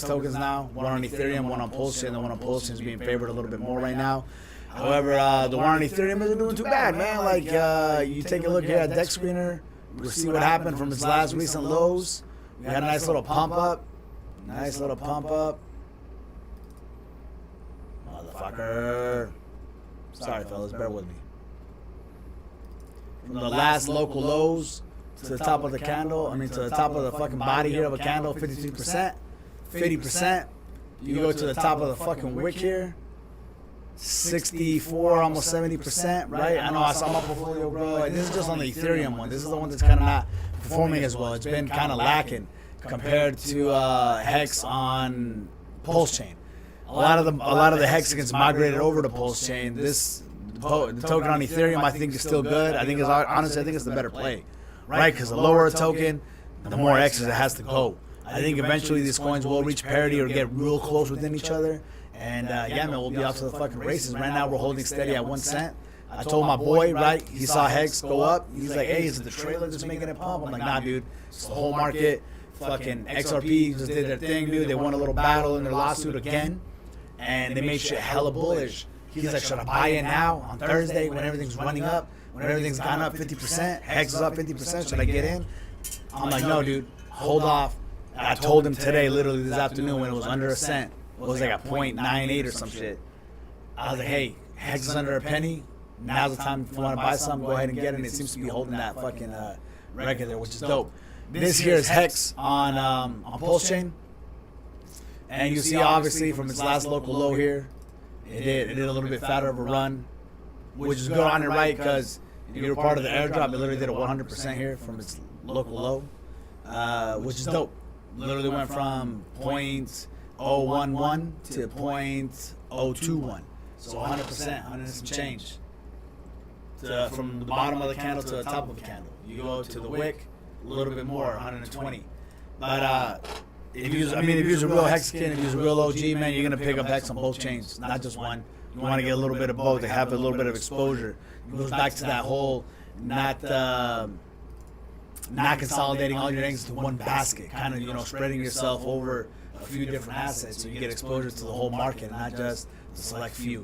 tokens now. One on Ethereum, one on Pulse Chain. The one on Pulse Chain is being favored a little bit more right now. However, the one on Ethereum isn't doing too bad, man. Like, you take a look here at Dex Screener, we'll see what happened from its last recent lows. We had a nice little pump up. Motherfucker. Sorry, fellas, bear with me. From the last local lows to the top of the candle, to the top of the fucking body here of a candle, 52%, 50%. You go to the top of the fucking wick here. 64, almost 70%, right? I know I saw my portfolio, bro. This is just on the Ethereum one. This is the one that's kind of not performing as well. It's been kind of lacking compared to Hex on Pulse Chain. A lot of the Hexagons migrated over to Pulse Chain. The token on Ethereum, I think, is still good. Honestly, I think it's the better play, right? Because the lower a token, the more X's it has to go. I think eventually these coins will reach parity or get real close within each other. And yeah, man, we'll be out to the fucking races. Right now, we're holding steady at 1 cent. I told my boy, right, he saw Hex go up. He's like, hey, is it the trailer that's making it pump? I'm like, nah, dude, it's the whole market. Fucking XRP just did their thing, dude. They won a little battle in their lawsuit again. And they made shit hella bullish. He's like, should I buy it now on Thursday when everything's running up? When everything's gone up 50%? Hex is up 50%. Should I get in? I'm like, no, dude, hold off. I told him today, literally this afternoon, when it was under a cent. It was like a 0.98 or some shit. I was like, hey, Hex is under a penny. Now's the time if you want to buy something, go ahead and get it. And it seems to be holding that fucking record there, which is dope. This here is Hex on Pulse Chain. And you see, obviously, from its last local low here, it did a little bit fatter of a run, which is good on it, right? Because if you're part of the airdrop, it literally did a 100% here from its local low, which is dope. Literally went from 0.011 to 0.021. So 100%, 100 and some change. From the bottom of the candle to the top of the candle. You go to the wick, a little bit more, 120. But if you're a real Hexagon, if you're a real OG, man, you're gonna pick up Hex on both chains, not just one. You want to get a little bit of both to have a little bit of exposure. It goes back to that whole not consolidating all your eggs into one basket, kind of spreading yourself over a few different assets so you get exposure to the whole market, not just the select few,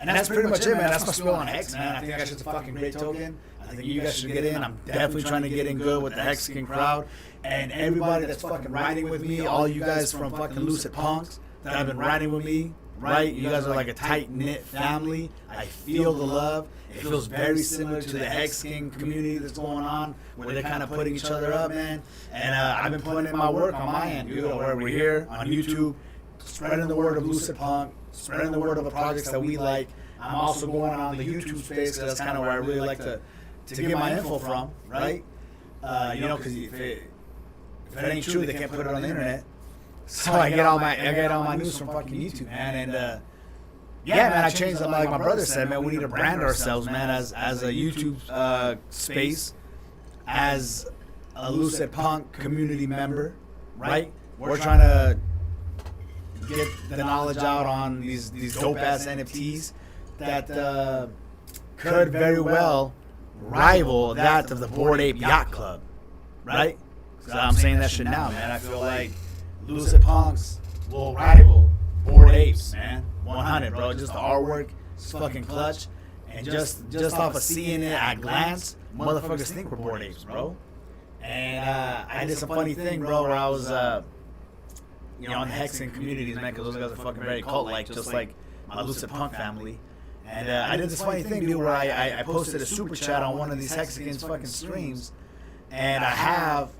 And that's pretty much it, man. That's my spill on Hex, man. I think Hex is a fucking great token. I think you guys should get in. I'm definitely trying to get in good with the Hexagon crowd. And everybody that's fucking riding with me, all you guys from fucking Lucid Punks that have been riding with me, right? You guys are like a tight-knit family. I feel the love. It feels very similar to the Hexagon community that's going on, where they're kind of putting each other up, man. And I've been putting in my work on my end, dude, where we're here on YouTube, spreading the word of Lucid Punk, spreading the word of the projects that we like. I'm also going on the YouTube space, because that's kind of where I really like to get my info from, right? Because if it ain't true, they can't put it on the internet. So I get all my news from fucking YouTube, man. And yeah, man, I changed it. Like my brother said, man, we need to brand ourselves, man, as a YouTube space, as a Lucid Punk community member, right? we're trying to get the knowledge out on these dope ass NFTs that could very well rival that of the Bored Ape Yacht Club, right? So I'm saying that shit now, man. I feel like Lucid Punks will rival Bored Apes, man. 100, bro. Just the artwork is fucking clutch, and just off of seeing it at glance, motherfuckers think we're Bored Apes, bro. And I did some funny thing, bro, where I was, you know, on the Hexen communities, man, because those guys are fucking very cult-like, just like my Lucid Punk family. And I did this funny thing, dude, where I posted a super chat on one of these Hexagons fucking streams, and I have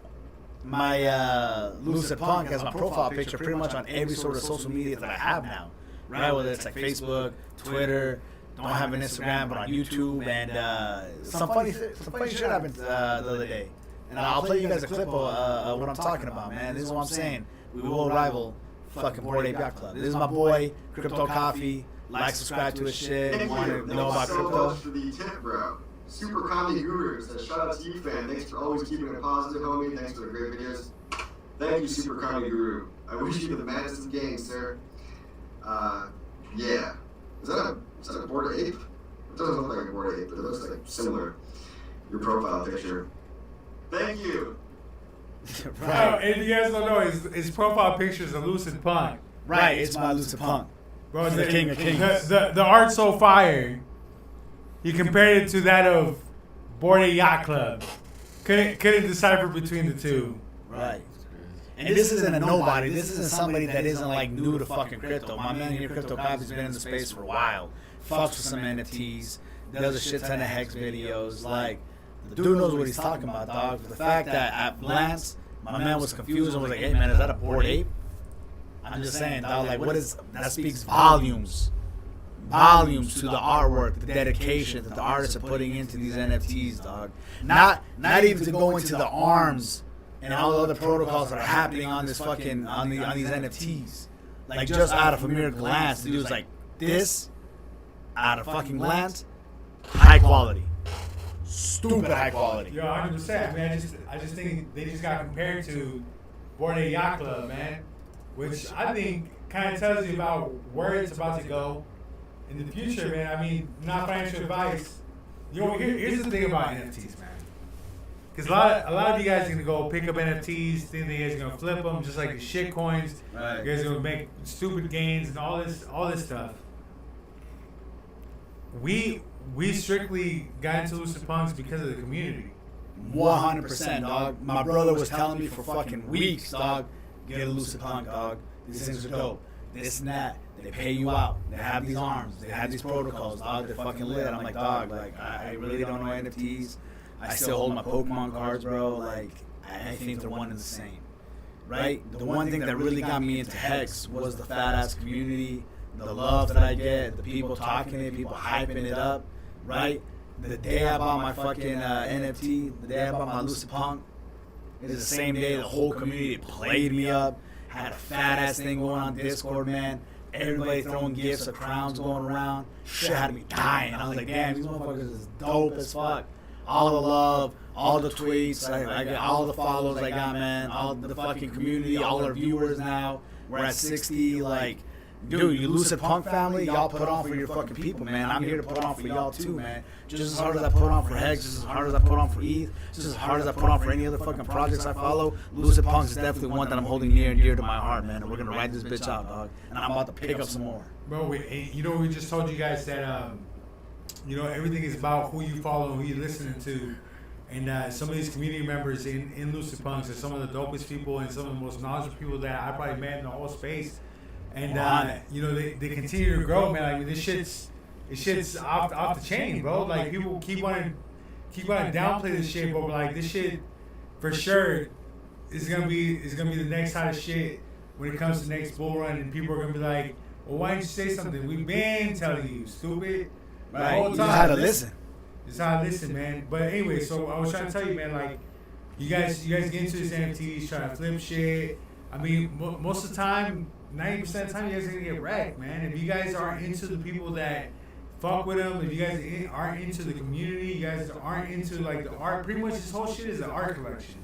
my Lucid Punk as my profile picture pretty much on every sort of social media that I have now, right? Whether it's like Facebook, Twitter, don't have an Instagram, but on YouTube, and some funny shit happened the other day. And I'll play you guys a clip of what I'm talking about, man. This is what I'm saying. We will rival fucking Bored Ape Yacht Club. This is my boy, Crypto Coffee. Like, subscribe to his shit. Want to know about so crypto? much for the tip, bro. Super Comedy Guru says, shout out to you, fan. Thanks for always keeping it positive, homie. Thanks for the great videos. Thank you, Super Comedy Guru. I wish you the maddest of gangs, sir. Yeah. Is that a Bored Ape? It doesn't look like a Bored Ape, but it looks like similar. Your profile picture. Thank you. Right. And you guys don't know, his profile picture is a Lucid Punk. Right, it's my Lucid Punk. Bro, the king of kings. The art's so fire. He compared it to that of Bored Ape Yacht Club. Couldn't decipher between the two. Right. And this isn't a nobody. This isn't somebody that isn't like new to fucking crypto. My man here, Crypto Coffee's been in the space for a while. Fucks with some NFTs. Does a shit ton of Hex videos. Like, the dude knows what he's talking about, dog. The fact that at glance, my man was confused and was like, hey man, is that a Bored Ape? I'm just saying, dog, like, what is, that speaks volumes to the artwork, the dedication that the artists are putting into these NFTs, dog. Not even to go into the arms and all the other protocols that are happening on this fucking, on these NFTs. Like, just out of a mere glance, the dude's like, this, out of fucking glance, high quality. Stupid high quality. Yo, 100%, man. I just think they just got compared to Bored Ape Yacht Club, man. Which I think kind of tells you about where it's about to go in the future, man. I mean, not financial advice. You know, here's the thing about NFTs, man. Because a lot of you guys are going to go pick up NFTs, think that you guys are going to flip them just like the shit coins. Right. You guys are going to make stupid gains and all this stuff. We strictly got into Lucid Punks because of the community. 100%, dog. My brother was telling me for fucking weeks, dog, get a Lucid Punk, dog. These things are dope. This and that. They pay you out. They have these arms. They have these protocols, dog. They're fucking lit. I'm like, dog, like, I really don't know NFTs. I still hold my Pokemon cards, bro. Like, I think they're one and the same. Right? The one thing that really got me into Hex was the fat ass community, the love that I get, the people talking it, people hyping it up, right? The day I bought my fucking NFT, the day I bought my Lucid Punk, it is the same day the whole community played me up, had a fat ass thing going on Discord, man. Everybody throwing gifts of crowns going around. Shit had me dying. I was like, damn, these motherfuckers is dope as fuck. All the love, all the tweets, I got all the follows I got, man. All the fucking community, all our viewers now. We're at 60, like, dude, you Lucid Punk family, y'all put on for your fucking people, man. I'm here to put on for y'all too, man. Just as hard as I put on for Hex, just as hard as I put on for ETH, just as hard as I put on for any other fucking projects I follow, Lucid Punks is definitely one that I'm holding near and dear to my heart, man. And we're gonna ride this bitch out, dog. And I'm about to pick up some more. Bro, we just told you guys that, everything is about who you follow and who you're listening to. And some of these community members in Lucid Punks are some of the dopest people and some of the most knowledgeable people that I probably met in the whole space. And they continue to grow, man. Like, this shit's off the chain, bro. Like, people keep wanting to downplay this shit, but like, this shit for sure is gonna be the next hottest shit when it comes to the next bull run, and people are gonna be like, well, why didn't you say something? We've been telling you, stupid. Right. You just had to listen. Just how to listen, man. But anyway, so I was trying to tell you, man, like, you guys get into this NFTs, trying to flip shit. I mean, most of the time, 90% of the time, you guys are gonna get wrecked, man. If you guys aren't into the people that fuck with them, if you guys aren't into the community, you guys aren't into like the art. Pretty much this whole shit is an art collection.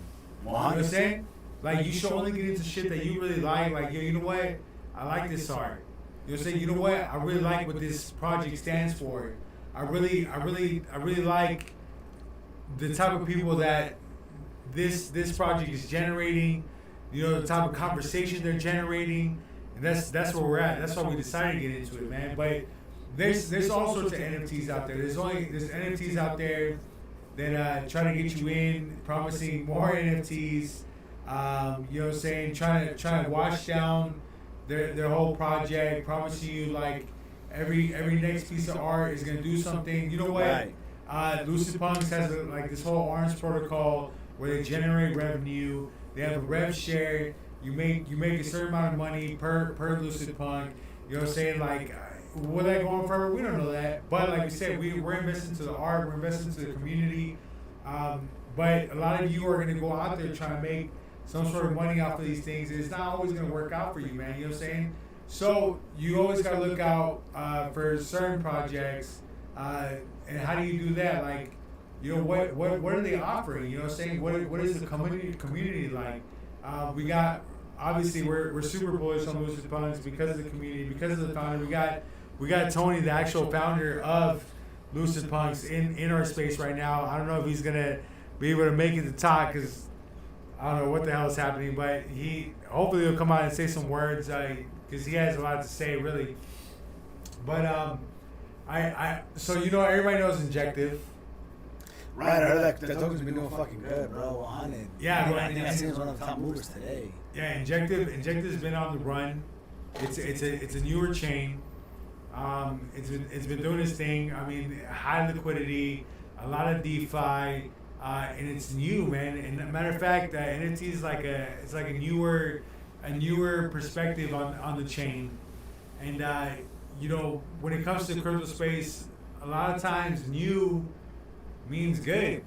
You know what I'm saying? Like, you should only get into shit that you really like. Like, yo, you know what? I like this art. You know what I'm saying? You know what? I really like what this project stands for. I really like the type of people that this project is generating. You know, the type of conversation they're generating. And that's where we're at. That's why we decided to get into it, man. But there's all sorts of NFTs out there. There's NFTs out there that try to get you in, promising more NFTs. You know what I'm saying? Trying to wash down their whole project, promising you like every next piece of art is gonna do something. You know what? Right. Lucid Punks has like this whole Orange protocol where they generate revenue. They have a rev share. You make a certain amount of money per Lucid Punk. You know what I'm saying? Like, will that go on forever? We don't know that. But like we said, we're investing into the art. We're investing into the community. But a lot of you are gonna go out there trying to make some sort of money off of these things. It's not always gonna work out for you, man. You know what I'm saying? So you always gotta look out for certain projects. And how do you do that? Like, you know, what are they offering? You know what I'm saying? What is the community like? We got, obviously we're super bullish on Lucid Punks because of the community, because of the founder. We got Tony, the actual founder of Lucid Punks, in our space right now. I don't know if he's gonna be able to make it to talk because I don't know what the hell is happening, but hopefully he'll come out and say some words because he has a lot to say, really. But so you know, everybody knows Injective. Right, I heard that token's been doing fucking good, bro. 100. Yeah, I think it's one of the top movers today. Yeah, Injective's been on the run. It's a newer chain. It's been doing its thing. I mean, high liquidity, a lot of DeFi, and it's new, man. And matter of fact, NFT is like a newer perspective on the chain. And you know, when it comes to crypto space, a lot of times new means good.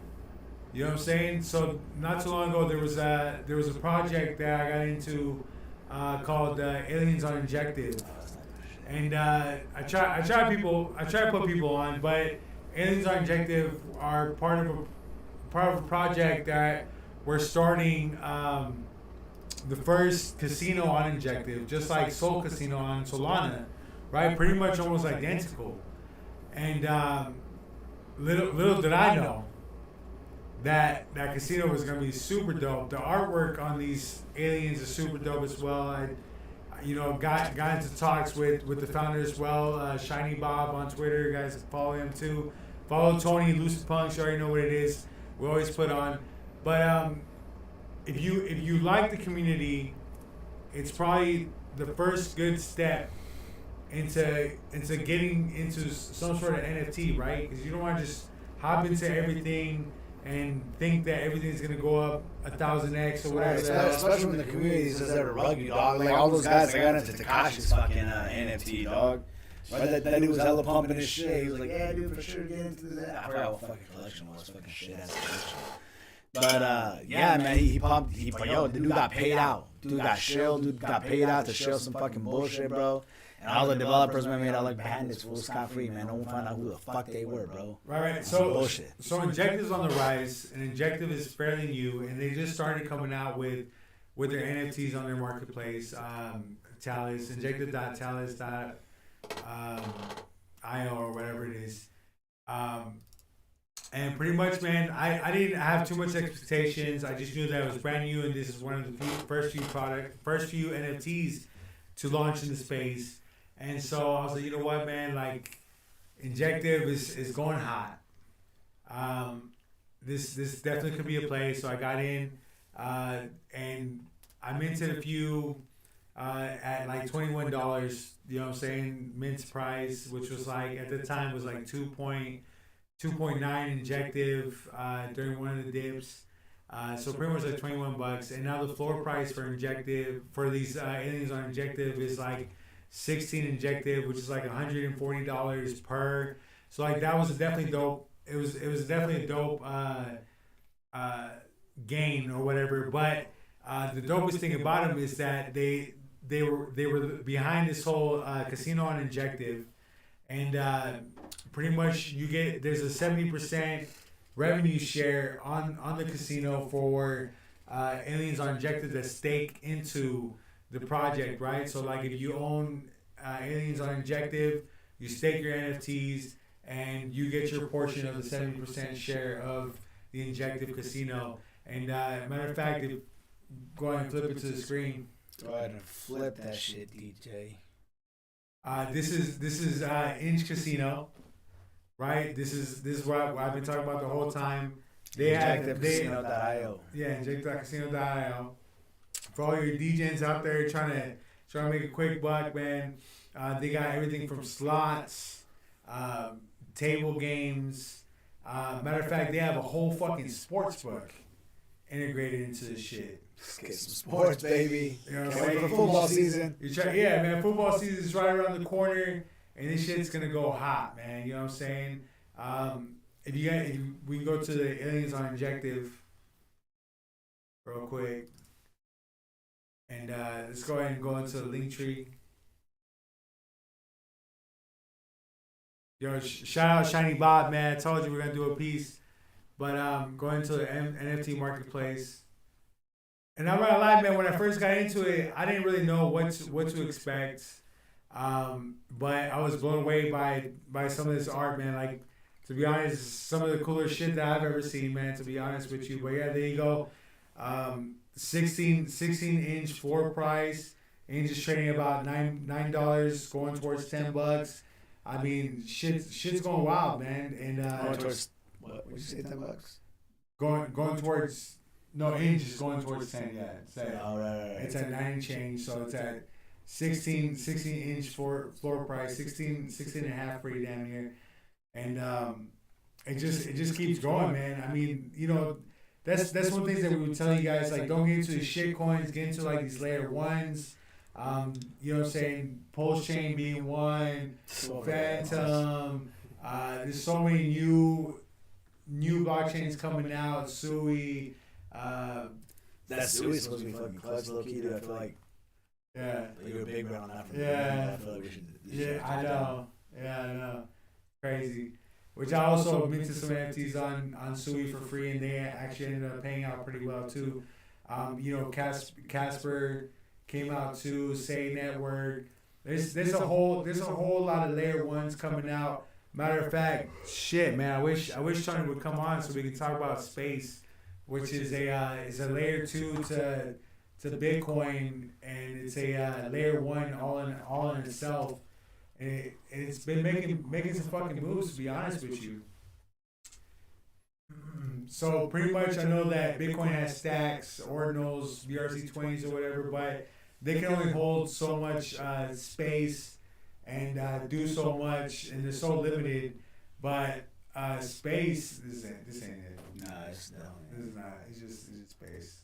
You know what I'm saying? So not too long ago, there was a project that I got into called Aliens on Injective, and I try to put people on, but Aliens on Injective are part of a project that we're starting the first casino on Injective, just like Sol Casino on Solana, right? Pretty much almost identical, and little did I know that casino was gonna be super dope. The artwork on these aliens is super dope as well. I got into talks with the founder as well, Shiny Bob on Twitter. You guys follow him too. Follow Tony, Lucid Punks. You already know what it is. We always put on. But if you like the community, it's probably the first good step into getting into some sort of NFT, right? Because you don't want to just hop into everything and think that everything's gonna go up 1,000x or whatever. Especially when the community says they're rugby, dog. Like all those guys that got into Tekashi's fucking NFT, dog. Right, that dude was hella pumping his shit. He was like, yeah, dude, for sure, get into that. I forgot what fucking collection was. Fucking shit ass collection. But yeah, man, he pumped. Yo, the dude got paid out. Dude got shelled. Dude got paid out to shell some fucking bullshit, bro. And all the developers, man, made out like bandits, full scot free, man. No one found out who the fuck they were, bro. Right. So Injective's on the rise, and Injective is fairly new, and they just started coming out with their NFTs on their marketplace. Talus, Injective.talus.io or whatever it is. And pretty much, man, I didn't have too much expectations. I just knew that it was brand new, and this is one of the first few NFTs to launch in the space. And so I was like, you know what, man, like Injective is going hot. This definitely could be a play. So I got in, and I minted a few at like $21. You know what I'm saying? Mint price, which was like at the time was like 2.9 Injective during one of the dips. So pretty much like $21, and now the floor price for Injective for these aliens on Injective is like 16 Injective, which is like $140 per. So like that was definitely dope. It was definitely a dope gain or whatever. But the dopest thing about them is that they were behind this whole casino on Injective, and pretty much there's a 70% revenue share on the casino for aliens are injected a stake into the project, right? So like if you own aliens are injective, you stake your NFTs and you get your portion of the 70% share of the injective casino. And matter of fact, if go ahead and flip it to the screen. Go ahead and flip that shit, DJ. This is Inch Casino, right? This is what I've been talking about the whole time. Injectivecasino.io. Yeah, injectivecasino.io. For all your DJs out there trying to make a quick buck, man, they got everything from slots, table games. Matter of fact, they have a whole fucking sports book integrated into this shit. Let's get some sports, baby. You know what I'm Can't wait saying? for football season. Yeah, man, football season is right around the corner, and this shit's gonna go hot, man. You know what I'm saying? If we can go to the Aliens on Injective real quick, and let's go ahead and go into the link tree. Yo, shout out Shiny Bob, man. I told you we're gonna do a piece, but going to the NFT marketplace. And I'm not gonna lie, man. When I first got into it, I didn't really know what to expect, but I was blown away by some of this art, man. Like, to be honest, some of the cooler shit that I've ever seen, man. To be honest with you, but yeah, there you go. 16-inch floor price. Inch is trading about $9, going towards $10. I mean, shit's going wild, man. And Going towards what? Would you say $10? Going towards. No, Inch is going towards 10, yeah. It's at 9 and change, so it's at 16-inch floor price, 16 and a half pretty damn near. And it just keeps going, man. I mean, you know, that's one of the things that we would tell you guys, like, don't get into the shit coins, get into like these layer ones. You know what I'm saying? Pulse Chain being one, Phantom. There's so many new blockchains coming out, Sui. That Sui is supposed to be fucking clutch, low key, dude. I feel like you're a big round on that. I feel like we should. I know. Yeah, I know. Crazy. Which I also minted some NFTs on Sui for free, and they actually ended up paying out pretty well too. You know, Casper came out too. Say Network. There's a whole lot of layer ones coming out. Matter of fact, shit, man. I wish Tony would come on so we could talk about Space, which is a layer 2 to Bitcoin, and it's a layer 1 all in itself. And it's been making some fucking moves, to be honest with you. So pretty much, I know that Bitcoin has stacks, ordinals, BRC20s or whatever, but they can only hold so much space and do so much, and they're so limited. But Space, this ain't it. Nah, it's not. This is not. It's just space.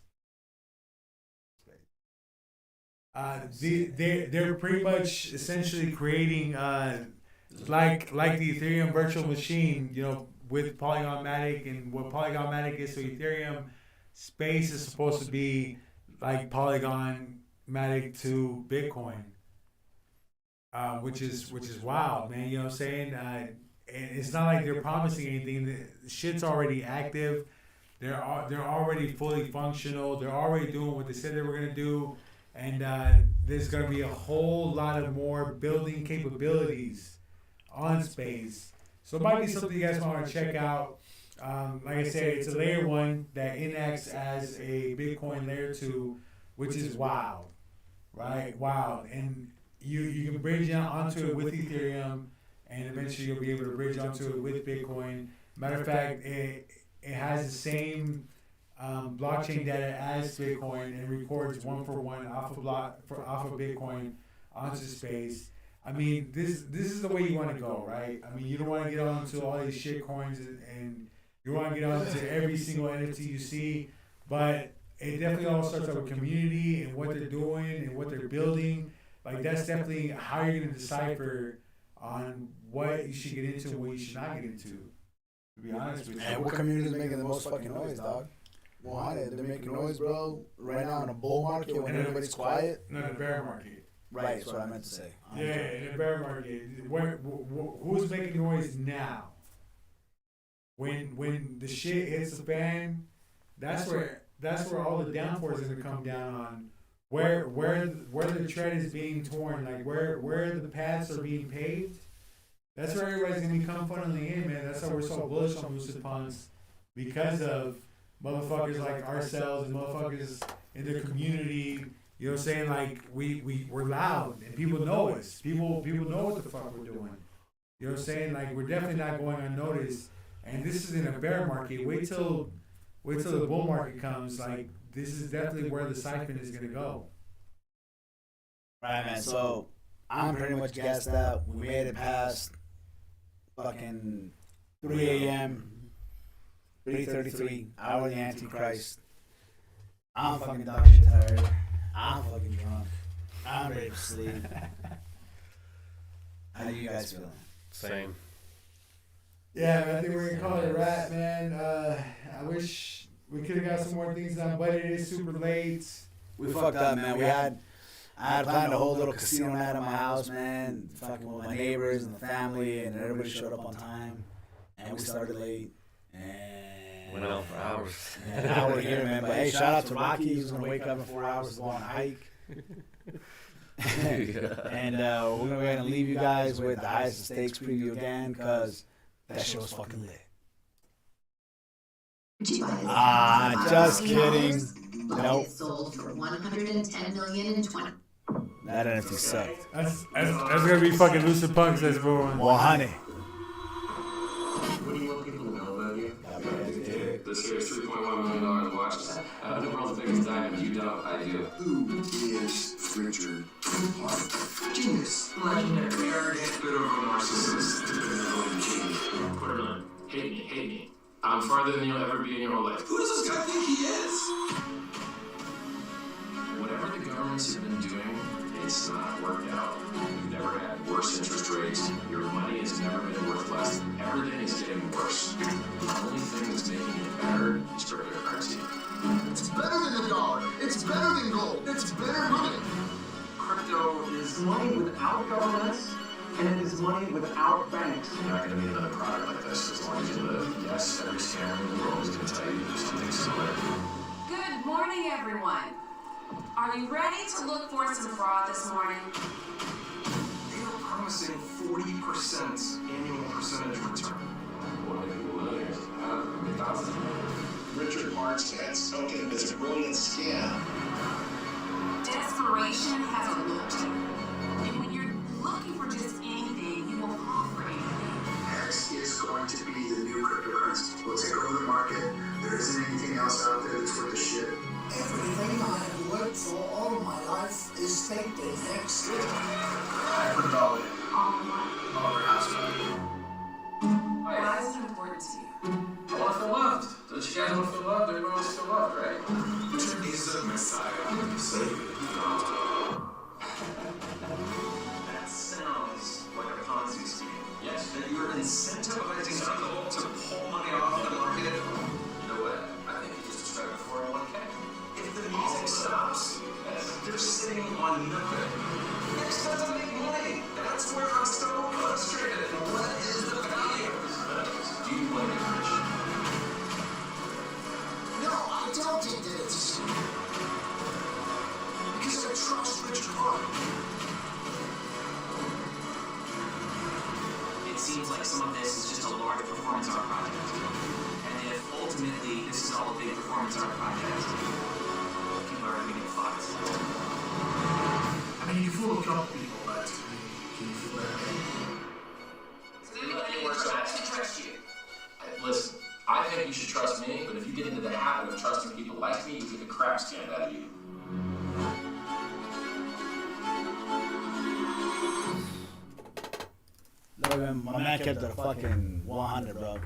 They're pretty much essentially creating like the Ethereum virtual machine, you know, with Polygon Matic, and what Polygon Matic is to Ethereum, Space is supposed to be like Polygon Matic to Bitcoin, which is wild, man. You know what I'm saying? And it's not like they're promising anything. The shit's already active. They're already fully functional. They're already doing what they said they were gonna do. And there's going to be a whole lot of more building capabilities on Space. So it might be something you guys want to check out. Like I said, it's a layer 1 that enacts as a Bitcoin layer 2, which is wild, right? Wild. And you can bridge onto it with Ethereum, and eventually you'll be able to bridge onto it with Bitcoin. Matter of fact, it has the same blockchain data as Bitcoin, and records 1-for-1 off of Bitcoin onto Space. I mean, this is the way you want to go, right? I mean, you don't want to get onto all these shit coins, and you want to get onto every single NFT you see, but it definitely all starts out with community and what they're doing and what they're building. Like, that's definitely how you're going to decipher on what you should get into and what you should not get into, to be honest with you. And what community is making the most fucking noise, dog? Well, they're making noise, bro. Right now in a bull market when everybody's quiet. No, the bear market. Right, that's what I meant to say. Yeah, in the bear market. Who's making noise now? When the shit hits the fan, that's where that's where all the downforce is gonna come down on. Where the tread is being torn, like where the paths are being paved. That's where everybody's gonna come funneling in, man. That's why we're so bullish on Lucid Punks, because of motherfuckers like ourselves and motherfuckers in the community. You know what I'm saying? Like we're loud and people know us. People know what the fuck we're doing. You know what I'm saying? Like we're definitely not going unnoticed. And this is in a bear market. Wait till the bull market comes. Like this is definitely where the siphon is gonna go. Right, man. So I'm pretty much gassed out. We made it past fucking 3 a.m. 3:33, hour of the Antichrist. I'm fucking dog shit tired. I'm fucking drunk. I'm ready to sleep. How you guys feeling? Same. Yeah, man, I think we're gonna call it a wrap, man. I wish we could have got some more things done, but it is super late. We fucked up, man. I had planned a whole little casino night at my house, man. Fucking with my neighbors and the family, and everybody showed up on time. And we started late. And Went out for hours. Yeah, now we're here, man. But hey, shout out to Rocky. He's gonna wake up in 4 hours to go on a hike. And we're gonna go ahead and leave you guys with the Highest of Stakes preview again, because that shit was fucking lit. Just kidding. Nope. Sold for $110 million in 20. That NFT sucked. That's gonna be fucking Lucid Punks. That's going. Well, honey. What do you want people to know about you? This here is $3.1 million watches. The world's biggest diamond. You don't, I do. Who is Richard Hart? Genius. Legendary. Arrogant, bit of a narcissist. Put him on. Hate me. I'm farther than you'll ever be in your whole life. Who does this guy think he is? Whatever the governments have been doing, it's not worked out. You've never had worse interest rates. Your money has never been worth less. Everything is getting worse. The only thing that's making it better is cryptocurrency. It's better than the dollar. It's better than gold. It's better money. Crypto is Money without governments, and it is money without banks. not going to be another product like this as long as you live. Yes, every scammer in the world is going to tell you something similar. Good morning, everyone. Are you ready to look for some fraud this morning? They are promising 40% annual percentage return. What are people millionaires? McDonald's. Richard Hart's token is a brilliant scam. Desperation has a look to it. And when you're looking for just anything, you will fall for anything. X is going to be the new cryptocurrency. We'll take over the market. There isn't anything else out there that's worth a shit. Everything I have worked for all my life is staked in X. I put it all in. All over house value. Why is it important to you? I want to feel loved. Don't you guys want to feel loved? Everyone wants to feel loved, right? Richard is the Messiah, Savior. That sounds like a Ponzi scheme. Yes. That you're incentivizing people to pull money off the market. You know what? I think you just described a 401k. If the music stops, they're sitting on nothing. X doesn't make money. That's where I'm so frustrated. What is the value? Do you want to get rich? No, I don't think that it's a scam. Because I trust Richard Hart. It seems like some of this is just a large performance art project. And if ultimately this is all a big performance art project, people are gonna get fucked. I mean, you fool a couple people, but can you fool everybody? I should trust you. Listen, I think you should trust me, but if you get into the habit of trusting people like me, you get the crap scanned out of you. Look, man, my man kept it a fucking 100, bro.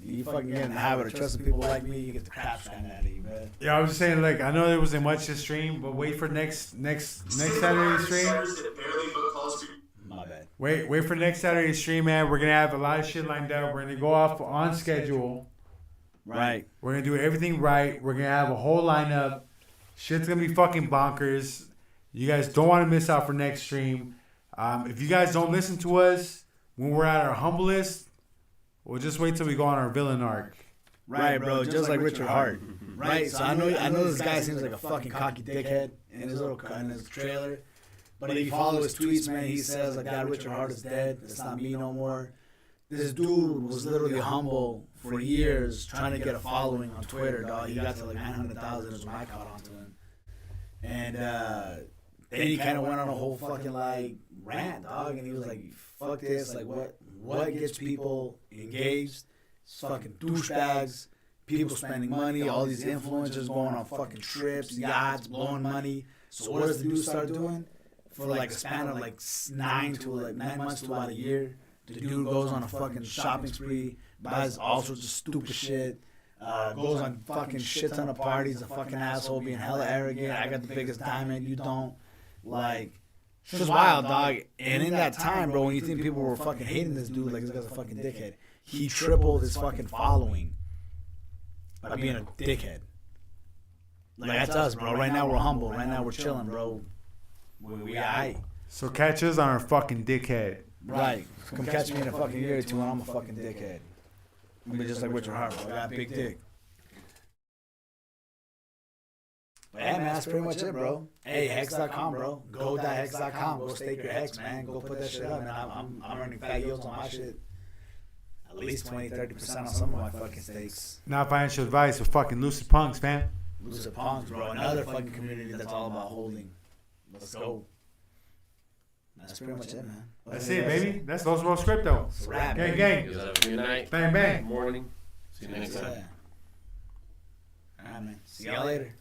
You fucking get in the habit of trusting people like me, you get the crap scanned out of you, man. Yeah, I was just saying, like, I know there wasn't much to stream, but wait for next Saturday stream. My bad. Wait for next Saturday stream, man. We're gonna have a lot of shit lined up. We're gonna go off on schedule. Right. We're gonna do everything right. We're gonna have a whole lineup. Shit's gonna be fucking bonkers. You guys don't want to miss out for next stream. If you guys don't listen to us when we're at our humblest, we'll just wait till we go on our villain arc. Right, bro. Just like Richard Hart. Right. So I know this guy seems like a fucking cocky dickhead in his trailer. But if you follow his tweets, man, he says like that Richard Hart is dead. It's not me no more. This dude was literally humble for years, trying to get a following on Twitter, dog. He got to like 900,000 as I caught onto him. And then he kind of went on a whole fucking like rant, dog. And he was like, "Fuck this! Like, what gets people engaged? It's fucking douchebags, people spending money, all these influencers going on fucking trips, yachts, blowing money. So what does the dude start doing? For like a span of like 9 months to about a year, the dude goes on a fucking shopping spree, buys all sorts of stupid shit, goes on fucking shit ton of parties, a fucking asshole, being hella arrogant. I got the biggest diamond, you don't. Like, it's just wild, dog. And in that time, bro, when you think people were fucking hating this dude, like this guy's a fucking dickhead, he tripled his fucking following by being a dickhead. Like, that's us, bro. Right now we're humble. Right now we're chilling, bro. We aight. So catch us on our fucking dickhead. Right. Come catch me in a fucking year or two and I'm a fucking dickhead. I'm gonna be just like Richard Hart, bro. I got a big dick. But yeah, man, that's pretty much it, bro. Hey, hex.com, bro. Go.hex.com. Go stake your hex, man. Go put that shit up, man. I'm earning fat yields on my shit. At least 20-30% on some of my fucking stakes. Not financial advice for fucking lucid punks, fam. Lucid Punks, bro. Another fucking community that's all about holding. Let's go. That's pretty much it, man. That's it, baby. That's Los World Crypto. It's a wrap, Gang, baby. gang. You guys have a good night. Bang, bang. Good morning. See you next time. All right, man. See y'all later.